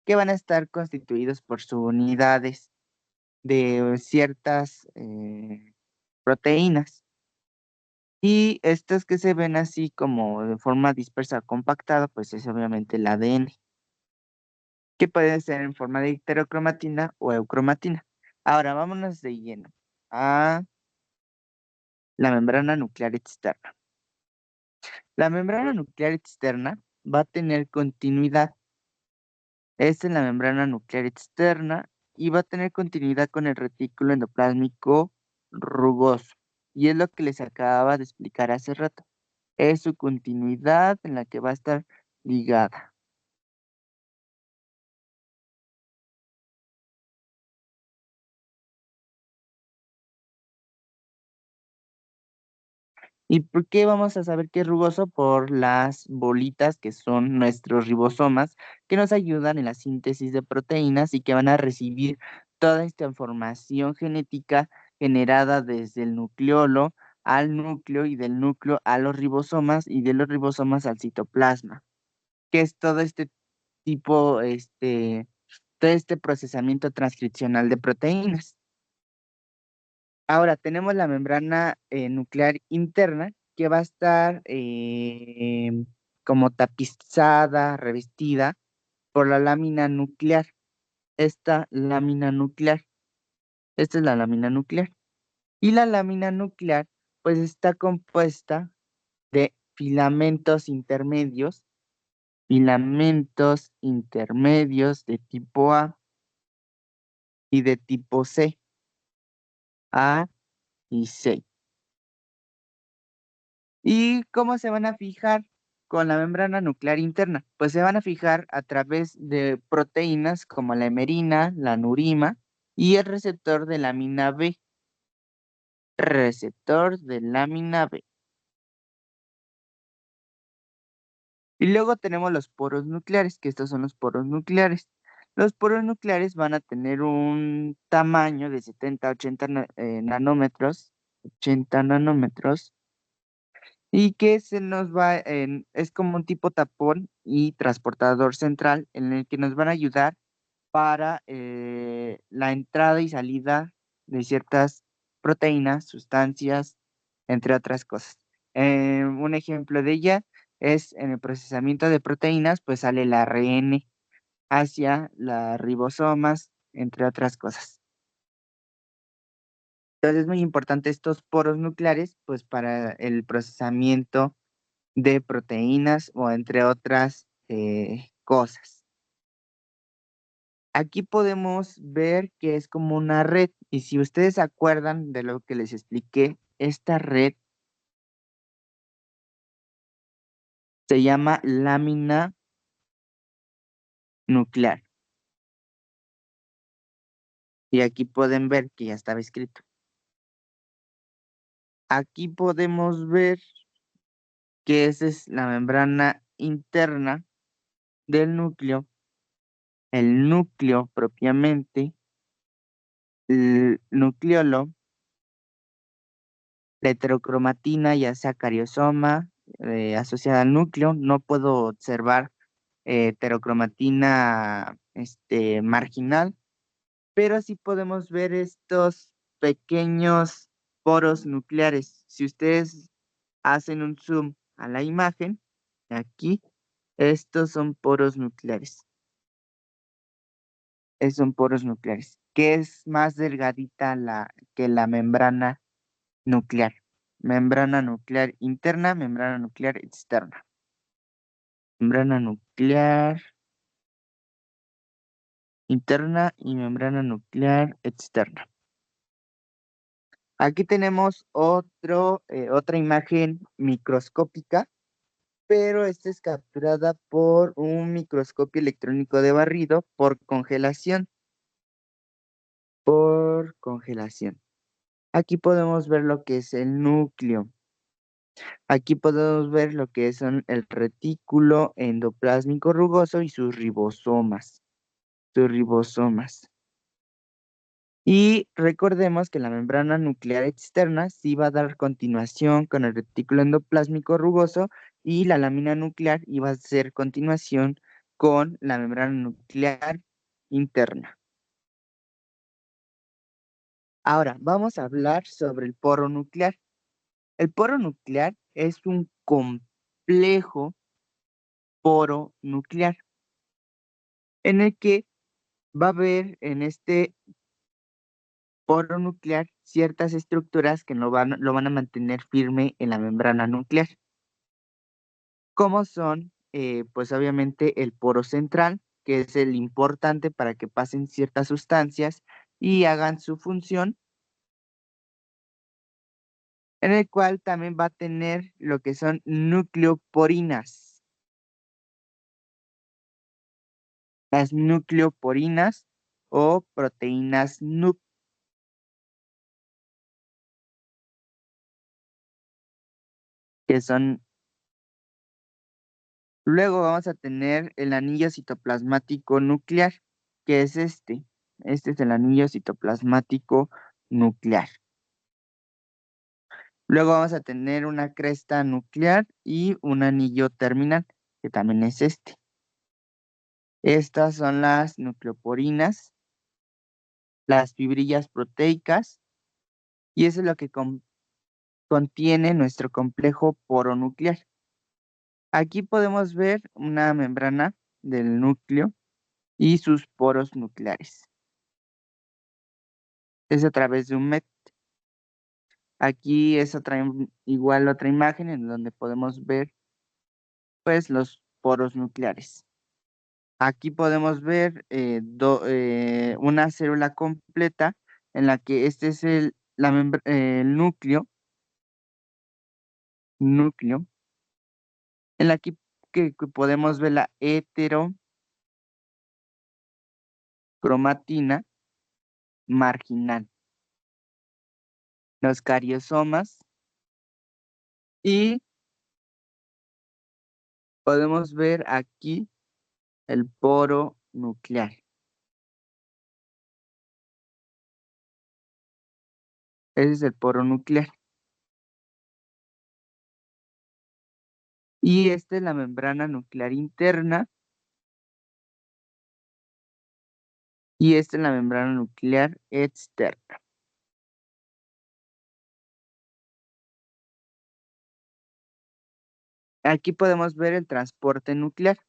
S1: que van a estar constituidos por subunidades de ciertas proteínas. Y estas que se ven así como de forma dispersa compactada, pues es obviamente el ADN, que puede ser en forma de heterocromatina o eucromatina. Ahora vámonos de lleno a la membrana nuclear externa. La membrana nuclear externa va a tener continuidad. Esta es la membrana nuclear externa y va a tener continuidad con el retículo endoplásmico rugoso. Y es lo que les acababa de explicar hace rato. Es su continuidad en la que va a estar ligada. ¿Y por qué vamos a saber que es rugoso? Por las bolitas que son nuestros ribosomas, que nos ayudan en la síntesis de proteínas y que van a recibir toda esta información genética generada desde el nucleolo al núcleo y del núcleo a los ribosomas y de los ribosomas al citoplasma, que es todo este tipo, todo este procesamiento transcripcional de proteínas. Ahora tenemos la membrana nuclear interna que va a estar como tapizada, revestida por la lámina nuclear. Esta lámina nuclear, esta es la lámina nuclear. Y la lámina nuclear pues está compuesta de filamentos intermedios de tipo A y de tipo C, A y C. ¿Y cómo se van a fijar con la membrana nuclear interna? Pues se van a fijar a través de proteínas como la hemerina, la nurima y el receptor de lámina B. Receptor de lámina B. Y luego tenemos los poros nucleares, que estos son los poros nucleares. Los poros nucleares van a tener un tamaño de 70 a 80 nanómetros, 80 nanómetros, y que se nos va es como un tipo tapón y transportador central en el que nos van a ayudar para la entrada y salida de ciertas proteínas, sustancias, entre otras cosas. Un ejemplo de ella es en el procesamiento de proteínas, pues sale el ARN hacia las ribosomas, entre otras cosas. Entonces es muy importante estos poros nucleares, pues para el procesamiento de proteínas o entre otras cosas. Aquí podemos ver que es como una red y si ustedes se acuerdan de lo que les expliqué, esta red se llama lámina nuclear y aquí pueden ver que ya estaba escrito. Aquí podemos ver que esa es la membrana interna del núcleo, el núcleo propiamente, el nucleolo, la heterocromatina, ya sea cariosoma, asociada al núcleo. No puedo observar heterocromatina marginal, pero sí podemos ver estos pequeños poros nucleares. Si ustedes hacen un zoom a la imagen, aquí, estos son poros nucleares. Son poros nucleares, que es más delgadita que la membrana nuclear. membrana nuclear interna, membrana nuclear externa. Membrana nuclear interna y membrana nuclear externa. Aquí tenemos otra imagen microscópica, pero esta es capturada por un microscopio electrónico de barrido por congelación. Por congelación. Aquí podemos ver lo que es el núcleo. Aquí podemos ver lo que son el retículo endoplásmico rugoso y sus ribosomas. Sus ribosomas. Y recordemos que la membrana nuclear externa sí va a dar continuación con el retículo endoplásmico rugoso y la lámina nuclear iba a ser continuación con la membrana nuclear interna. Ahora, vamos a hablar sobre el poro nuclear. El poro nuclear es un complejo poro nuclear en el que va a haber en este poro nuclear ciertas estructuras que lo van a mantener firme en la membrana nuclear, como son, pues obviamente el poro central, que es el importante para que pasen ciertas sustancias y hagan su función, en el cual también va a tener lo que son nucleoporinas. Las nucleoporinas o proteínas NUC, que son. Luego vamos a tener el anillo citoplasmático nuclear, que es este. Este es el anillo citoplasmático nuclear. Luego vamos a tener una cresta nuclear y un anillo terminal, que también es este. Estas son las nucleoporinas, las fibrillas proteicas, y eso es lo que contiene nuestro complejo poronuclear. Aquí podemos ver una membrana del núcleo y sus poros nucleares. Es a través de un MET. Aquí es igual otra imagen en donde podemos ver pues los poros nucleares. Aquí podemos ver una célula completa en la que este es el núcleo, en la que podemos ver la heterocromatina marginal, los cariosomas y podemos ver aquí el poro nuclear. Ese es el poro nuclear. Y esta es la membrana nuclear interna. Y esta es la membrana nuclear externa. Aquí podemos ver el transporte nuclear.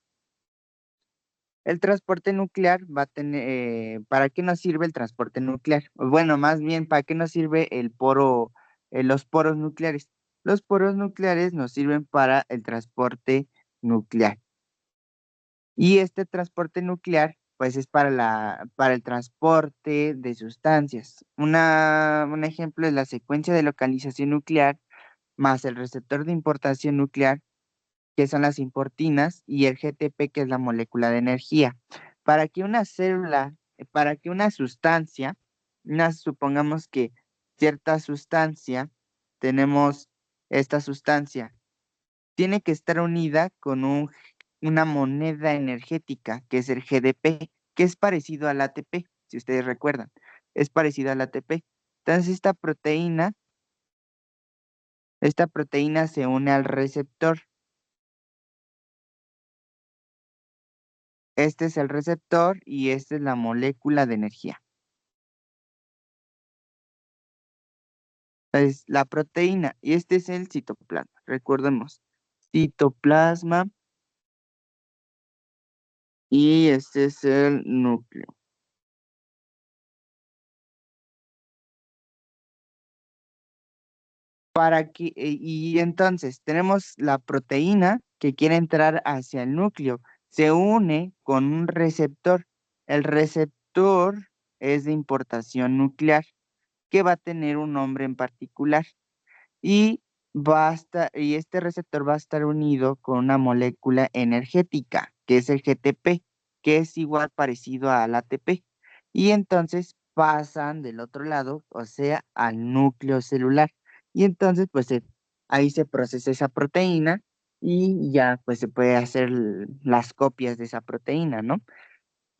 S1: El transporte nuclear va a tener, ¿para qué nos sirve el transporte nuclear? Bueno, más bien, ¿para qué nos sirve los poros nucleares? Los poros nucleares nos sirven para el transporte nuclear. Y este transporte nuclear, pues es para el transporte de sustancias. Un ejemplo es la secuencia de localización nuclear más el receptor de importación nuclear, que son las importinas, y el GTP, que es la molécula de energía. Para que una célula, para que una sustancia, supongamos que cierta sustancia, tenemos esta sustancia, tiene que estar unida con una moneda energética, que es el GDP, que es parecido al ATP, si ustedes recuerdan, es parecido al ATP. Entonces, esta proteína se une al receptor. Este es el receptor y esta es la molécula de energía. Es la proteína y este es el citoplasma. Recordemos, citoplasma y este es el núcleo. y entonces tenemos la proteína que quiere entrar hacia el núcleo, se une con un receptor. El receptor es de importación nuclear, que va a tener un nombre en particular y y este receptor va a estar unido con una molécula energética, que es el GTP, que es igual parecido al ATP. Y entonces pasan del otro lado, o sea, al núcleo celular. Y entonces, pues ahí se procesa esa proteína y ya pues se puede hacer las copias de esa proteína, ¿no?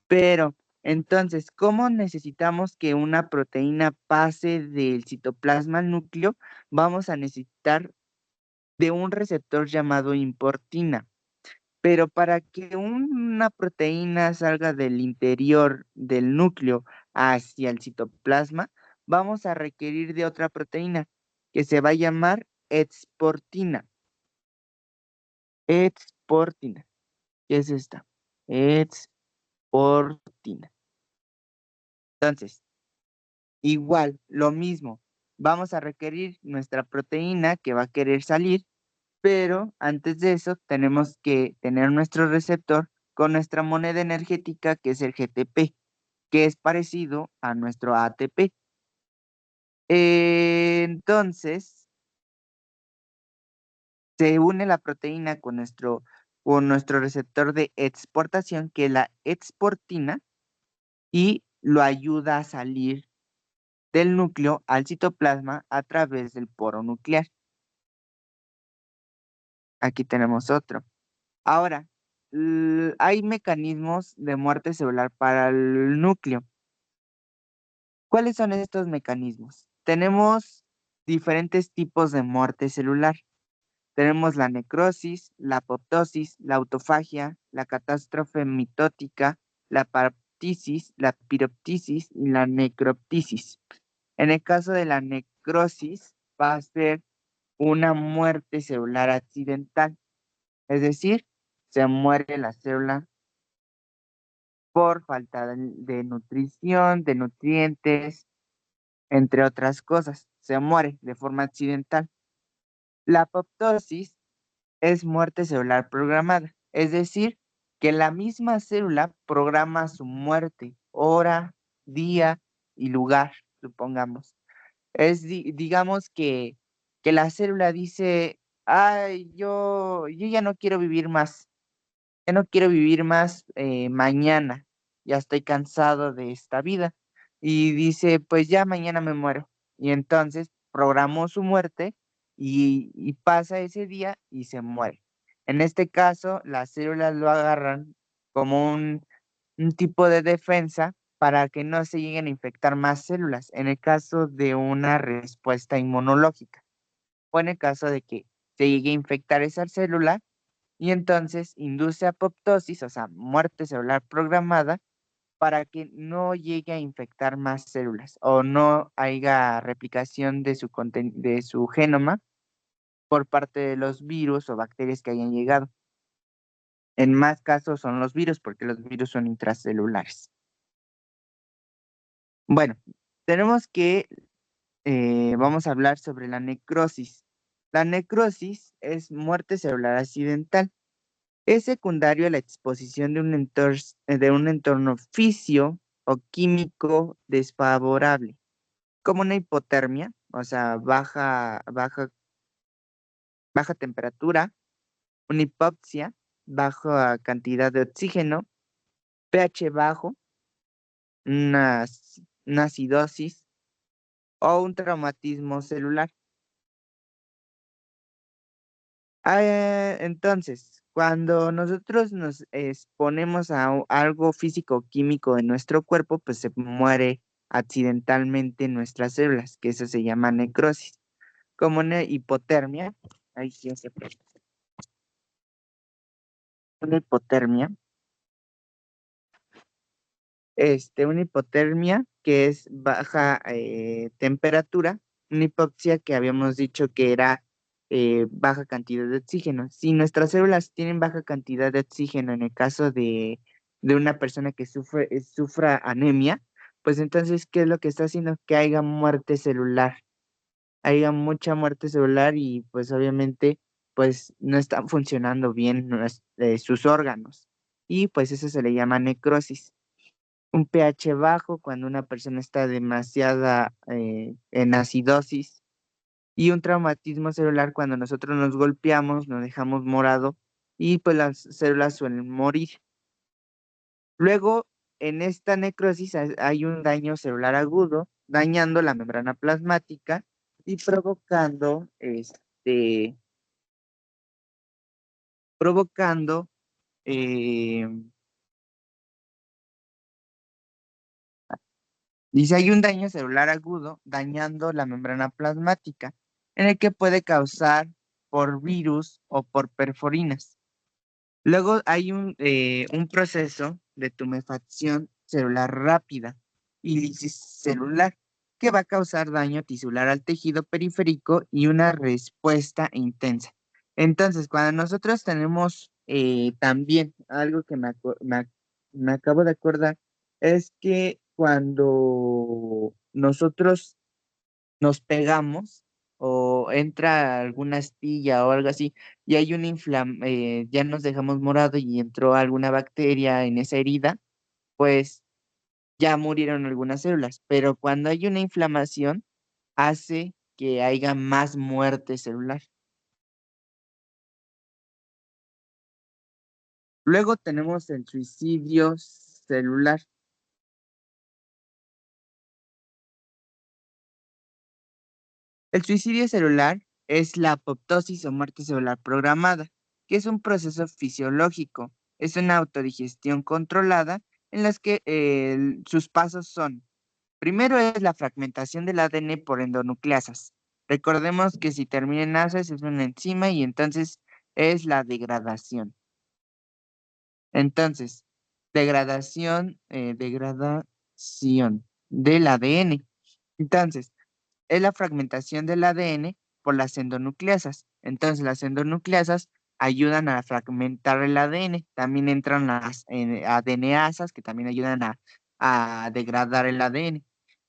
S1: Pero entonces, ¿cómo necesitamos que una proteína pase del citoplasma al núcleo? Vamos a necesitar de un receptor llamado importina. Pero para que una proteína salga del interior del núcleo hacia el citoplasma, vamos a requerir de otra proteína que se va a llamar exportina. Exportina. ¿Qué es esta? Exportina. Entonces, igual, lo mismo. Vamos a requerir nuestra proteína que va a querer salir, pero antes de eso tenemos que tener nuestro receptor con nuestra moneda energética que es el GTP, que es parecido a nuestro ATP. Entonces, se une la proteína con nuestro receptor de exportación, que es la exportina, y lo ayuda a salir del núcleo al citoplasma a través del poro nuclear. Aquí tenemos otro. Ahora, hay mecanismos de muerte celular para el núcleo. ¿Cuáles son estos mecanismos? Tenemos diferentes tipos de muerte celular. Tenemos la necrosis, la apoptosis, la autofagia, la catástrofe mitótica, la paraptisis, la piroptisis y la necroptisis. En el caso de la necrosis, va a ser una muerte celular accidental, es decir, se muere la célula por falta de nutrición, de nutrientes, entre otras cosas. Se muere de forma accidental. La apoptosis es muerte celular programada, es decir, que la misma célula programa su muerte, hora, día y lugar, supongamos. Digamos que la célula dice, ay, yo ya no quiero vivir más. Ya no quiero vivir más mañana, ya estoy cansado de esta vida. Y dice, pues ya mañana me muero. Y entonces programó su muerte y pasa ese día y se muere. En este caso, las células lo agarran como un tipo de defensa para que no se lleguen a infectar más células, en el caso de una respuesta inmunológica, o en el caso de que se llegue a infectar esa célula y entonces induce apoptosis, o sea, muerte celular programada, para que no llegue a infectar más células o no haya replicación de su genoma por parte de los virus o bacterias que hayan llegado. En más casos son los virus, porque los virus son intracelulares. Bueno, tenemos que, vamos a hablar sobre la necrosis. La necrosis es muerte celular accidental. Es secundario a la exposición de un entorno fisio o químico desfavorable, como una hipotermia, o sea, baja temperatura, una hipoxia, baja cantidad de oxígeno, pH bajo, una acidosis o un traumatismo celular. Entonces, cuando nosotros nos exponemos a algo físico-químico en nuestro cuerpo, pues se muere accidentalmente nuestras células, que eso se llama necrosis. Como una hipotermia, ahí sí se puede. Una hipotermia, una hipotermia que es baja temperatura, una hipoxia que habíamos dicho que era baja cantidad de oxígeno. Si nuestras células tienen baja cantidad de oxígeno en el caso de una persona que sufra anemia, pues entonces, ¿qué es lo que está haciendo? Que haya muerte celular haya mucha muerte celular y pues obviamente pues no están funcionando bien sus órganos. Y pues eso se le llama necrosis. Un pH bajo cuando una persona está demasiada en acidosis y un traumatismo celular cuando nosotros nos golpeamos, nos dejamos morado y pues las células suelen morir. Luego, en esta necrosis hay un daño celular agudo, dañando la membrana plasmática y provocando, eh, dice, hay un daño celular agudo dañando la membrana plasmática, en el que puede causar por virus o por perforinas. Luego hay un proceso de tumefacción celular rápida y lisis celular que va a causar daño tisular al tejido periférico y una respuesta intensa. Entonces, cuando nosotros tenemos también algo que me acabo de acordar, es que cuando nosotros nos pegamos o entra alguna astilla o algo así y hay ya nos dejamos morado y entró alguna bacteria en esa herida, pues ya murieron algunas células, pero cuando hay una inflamación hace que haya más muerte celular. Luego tenemos el suicidio celular. El suicidio celular es la apoptosis o muerte celular programada, que es un proceso fisiológico, es una autodigestión controlada en las que sus pasos son, primero es la fragmentación del ADN por endonucleasas. Recordemos que si termina en asas es una enzima y entonces es la degradación. Entonces, degradación del ADN. Entonces, es la fragmentación del ADN por las endonucleasas. Entonces, las endonucleasas ayudan a fragmentar el ADN. También entran las ADNasas que también ayudan a degradar el ADN.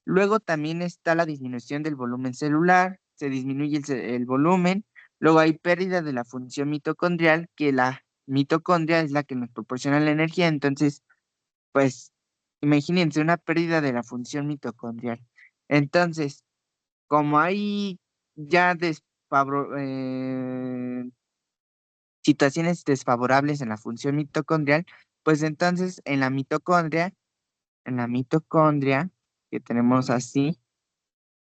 S1: Luego también está la disminución del volumen celular, se disminuye el volumen. Luego hay pérdida de la función mitocondrial, que la mitocondria es la que nos proporciona la energía. Entonces, pues, imagínense una pérdida de la función mitocondrial. Entonces, como hay ya situaciones desfavorables en la función mitocondrial, pues entonces en la mitocondria que tenemos así,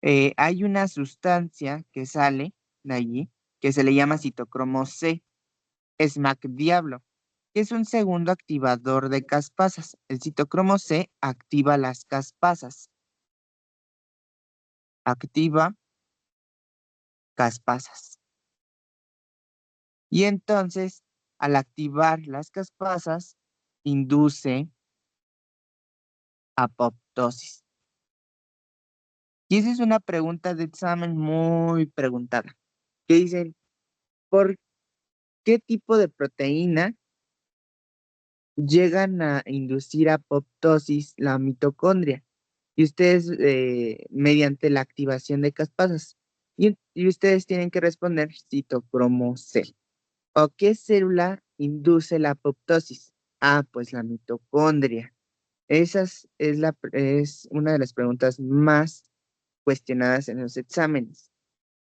S1: hay una sustancia que sale de allí que se le llama citocromo C, SMAC diablo, que es un segundo activador de caspasas. El citocromo C activa las caspasas, activa caspasas. Y entonces, al activar las caspasas, induce apoptosis. Y esa es una pregunta de examen muy preguntada. Que dicen, ¿por qué tipo de proteína llegan a inducir apoptosis la mitocondria? Y ustedes, mediante la activación de caspasas. Y ustedes tienen que responder citocromo C. ¿O qué célula induce la apoptosis? Ah, pues la mitocondria. Es una de las preguntas más cuestionadas en los exámenes.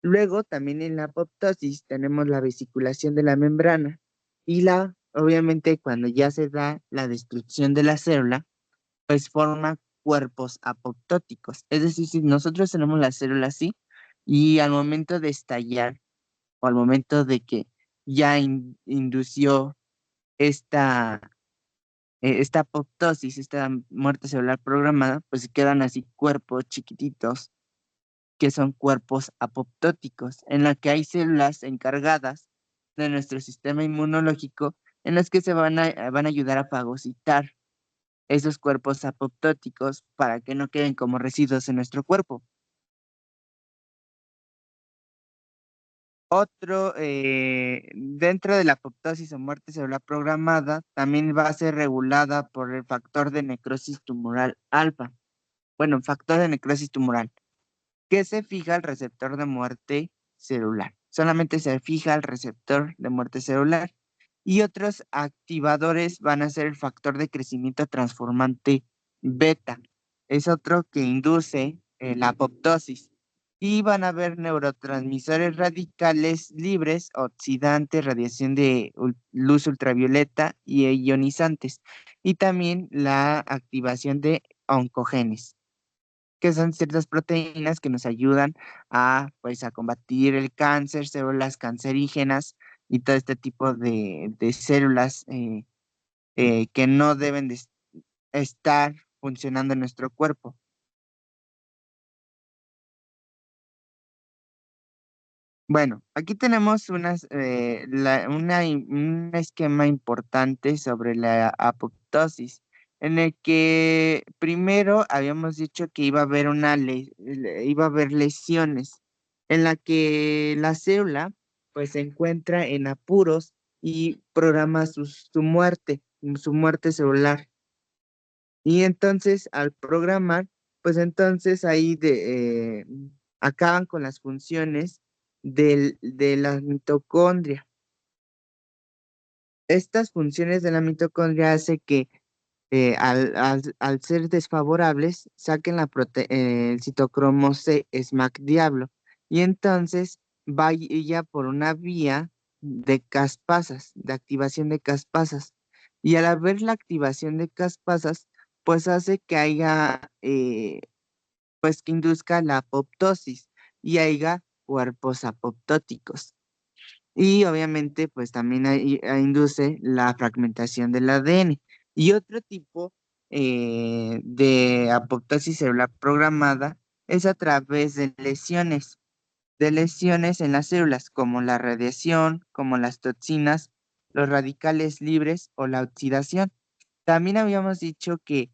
S1: Luego, también en la apoptosis tenemos la vesiculación de la membrana y obviamente, cuando ya se da la destrucción de la célula, pues forma cuerpos apoptóticos. Es decir, si nosotros tenemos la célula así y al momento de estallar o al momento de que ya indució esta esta apoptosis, esta muerte celular programada, pues quedan así cuerpos chiquititos que son cuerpos apoptóticos, en la que hay células encargadas de nuestro sistema inmunológico en las que van a ayudar a fagocitar esos cuerpos apoptóticos para que no queden como residuos en nuestro cuerpo. Dentro de la apoptosis o muerte celular programada, también va a ser regulada por el factor de necrosis tumoral alfa. Bueno, factor de necrosis tumoral. que se fija al receptor de muerte celular. Solamente se fija al receptor de muerte celular. Y otros activadores van a ser el factor de crecimiento transformante beta. Es otro que induce la apoptosis. Y van a haber neurotransmisores radicales libres, oxidantes, radiación de luz ultravioleta y ionizantes. Y también la activación de oncogenes, que son ciertas proteínas que nos ayudan a, pues, a combatir el cáncer, células cancerígenas y todo este tipo de células que no deben de estar funcionando en nuestro cuerpo. Bueno, aquí tenemos un esquema importante sobre la apoptosis, en el que primero habíamos dicho que iba a haber iba a haber lesiones, en la que la célula pues se encuentra en apuros y programa su muerte celular. Y entonces al programar, pues entonces acaban con las funciones de la mitocondria. Estas funciones de la mitocondria hace que al ser desfavorables, saquen el citocromo C, SMAC diablo, y entonces vaya por una vía de caspasas, de activación de caspasas. Y al haber la activación de caspasas, pues hace que haya, pues que induzca la apoptosis y haya cuerpos apoptóticos. Y obviamente, pues también induce la fragmentación del ADN. Y otro tipo de apoptosis celular programada es a través de lesiones en las células, como la radiación, como las toxinas, los radicales libres o la oxidación. También habíamos dicho que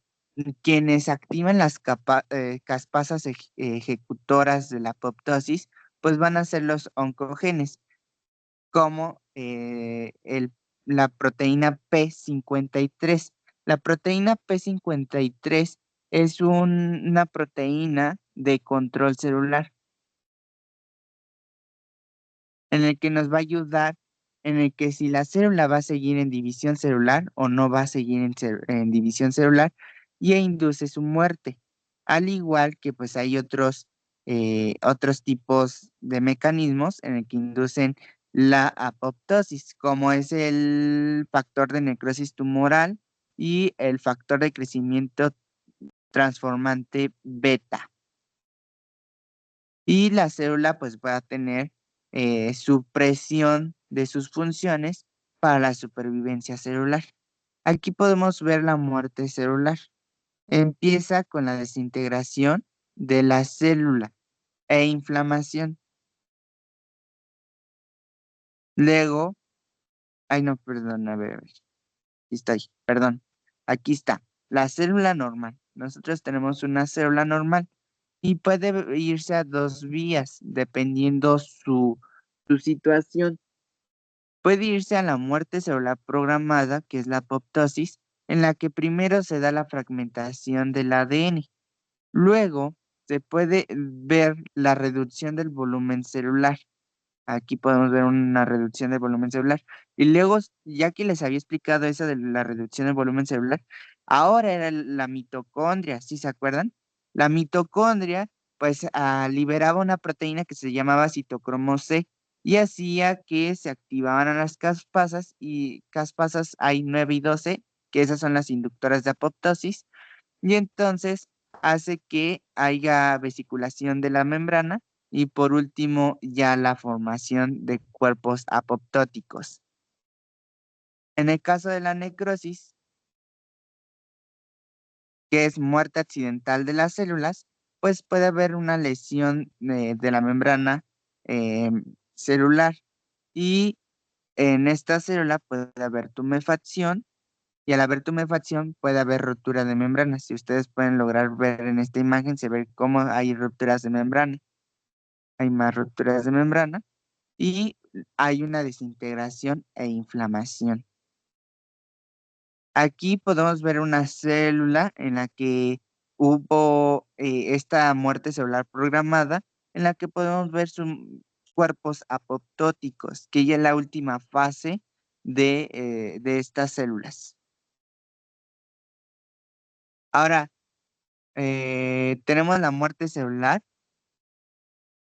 S1: quienes activan las caspasas ejecutoras de la apoptosis, pues van a ser los oncogenes como la proteína P53. La proteína P53 es una proteína de control celular en el que nos va a ayudar, en el que si la célula va a seguir en división celular o no va a seguir en división celular, y induce su muerte. Al igual que pues hay otros tipos de mecanismos en el que inducen la apoptosis, como es el factor de necrosis tumoral y el factor de crecimiento transformante beta. Y la célula pues va a tener supresión de sus funciones para la supervivencia celular. Aquí podemos ver la muerte celular. Empieza con la desintegración de la célula e inflamación. Luego, ay no, perdón, a ver, aquí está ahí, perdón. Aquí está, la célula normal. Nosotros tenemos una célula normal y puede irse a dos vías dependiendo su situación. Puede irse a la muerte celular programada, que es la apoptosis, en la que primero se da la fragmentación del ADN. Luego se puede ver la reducción del volumen celular. Aquí podemos ver una reducción del volumen celular. Y luego, ya que les había explicado eso de la reducción del volumen celular, ahora era la mitocondria, ¿sí se acuerdan? La mitocondria, pues, liberaba una proteína que se llamaba citocromo C y hacía que se activaran las caspasas, y caspasas hay 9 y 12, que esas son las inductoras de apoptosis, y entonces hace que haya vesiculación de la membrana y por último ya la formación de cuerpos apoptóticos. En el caso de la necrosis, que es muerte accidental de las células, pues puede haber una lesión de la membrana eh, celular, y en esta célula puede haber tumefacción, y al haber tumefacción puede haber ruptura de membrana. Si ustedes pueden lograr ver en esta imagen, se ve cómo hay rupturas de membrana. Hay más rupturas de membrana y hay una desintegración e inflamación. Aquí podemos ver una célula en la que hubo esta muerte celular programada, en la que podemos ver cuerpos apoptóticos, que ya es la última fase de estas células. Ahora, tenemos la muerte celular,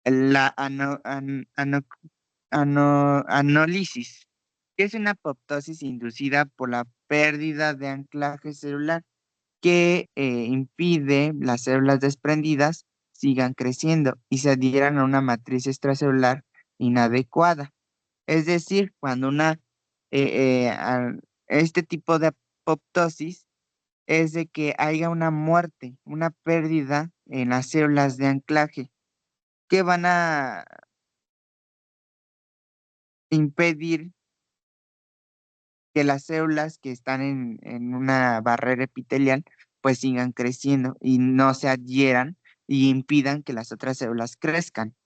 S1: la anólisis, que es una apoptosis inducida por la pérdida de anclaje celular que impide las células desprendidas sigan creciendo y se adhieran a una matriz extracelular inadecuada. Es decir, cuando este tipo de apoptosis es de que haya una muerte, una pérdida en las células de anclaje que van a impedir que las células que están en una barrera epitelial pues sigan creciendo y no se adhieran y impidan que las otras células crezcan.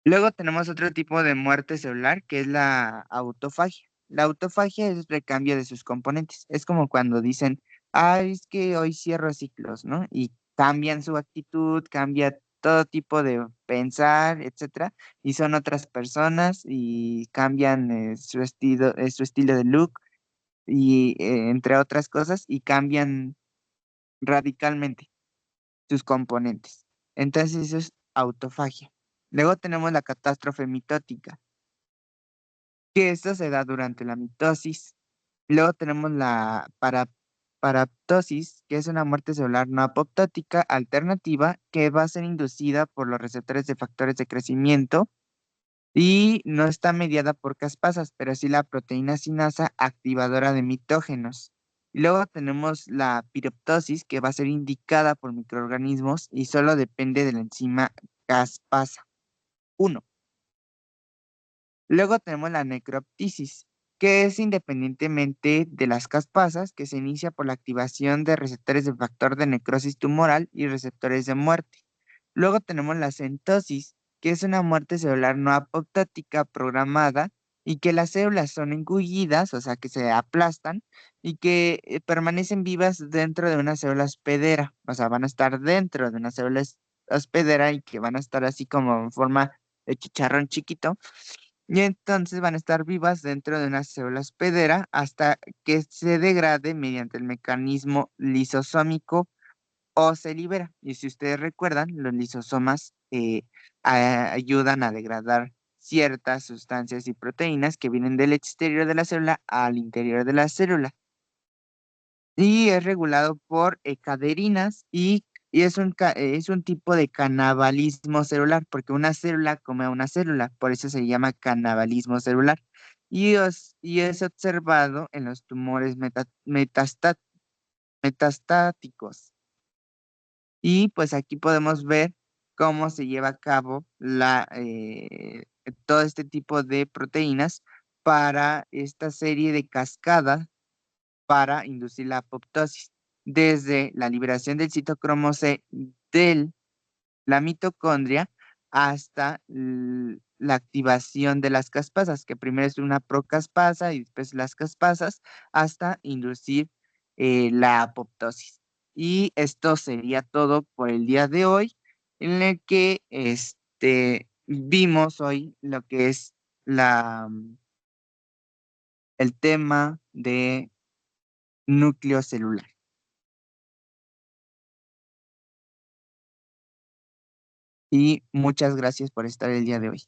S1: Luego tenemos otro tipo de muerte celular que es la autofagia. La autofagia es el recambio de sus componentes. Es como cuando dicen, ay, es que hoy cierro ciclos, ¿no? Y cambian su actitud, cambia todo tipo de pensar, etcétera, y son otras personas y cambian su estilo de look y entre otras cosas y cambian radicalmente sus componentes. Entonces eso es autofagia. Luego tenemos la catástrofe mitótica, que esto se da durante la mitosis. Luego tenemos la paraptosis, que es una muerte celular no apoptótica alternativa que va a ser inducida por los receptores de factores de crecimiento y no está mediada por caspasas, pero sí la proteína sinasa activadora de mitógenos. Y luego tenemos la piroptosis, que va a ser indicada por microorganismos y solo depende de la enzima caspasa 1. Luego tenemos la necroptisis, que es independientemente de las caspasas, que se inicia por la activación de receptores de factor de necrosis tumoral y receptores de muerte. Luego tenemos la centosis, que es una muerte celular no apoptótica programada y que las células son engullidas, o sea, que se aplastan y que permanecen vivas dentro de una célula hospedera, o sea, van a estar dentro de una célula hospedera y que van a estar así como en forma de chicharrón chiquito y entonces van a estar vivas dentro de una célula hospedera hasta que se degrade mediante el mecanismo lisosómico o se libera. Y si ustedes recuerdan, los lisosomas ayudan a degradar ciertas sustancias y proteínas que vienen del exterior de la célula al interior de la célula y es regulado por caderinas y es un tipo de canibalismo celular, porque una célula come a una célula, por eso se llama canibalismo celular. Y es observado en los tumores metastáticos. Y pues aquí podemos ver cómo se lleva a cabo todo este tipo de proteínas para esta serie de cascadas para inducir la apoptosis, desde la liberación del citocromo C de la mitocondria hasta la activación de las caspasas, que primero es una procaspasa y después las caspasas, hasta inducir la apoptosis. Y esto sería todo por el día de hoy, en el que vimos hoy lo que es el tema de núcleo celular. Y muchas gracias por estar el día de hoy.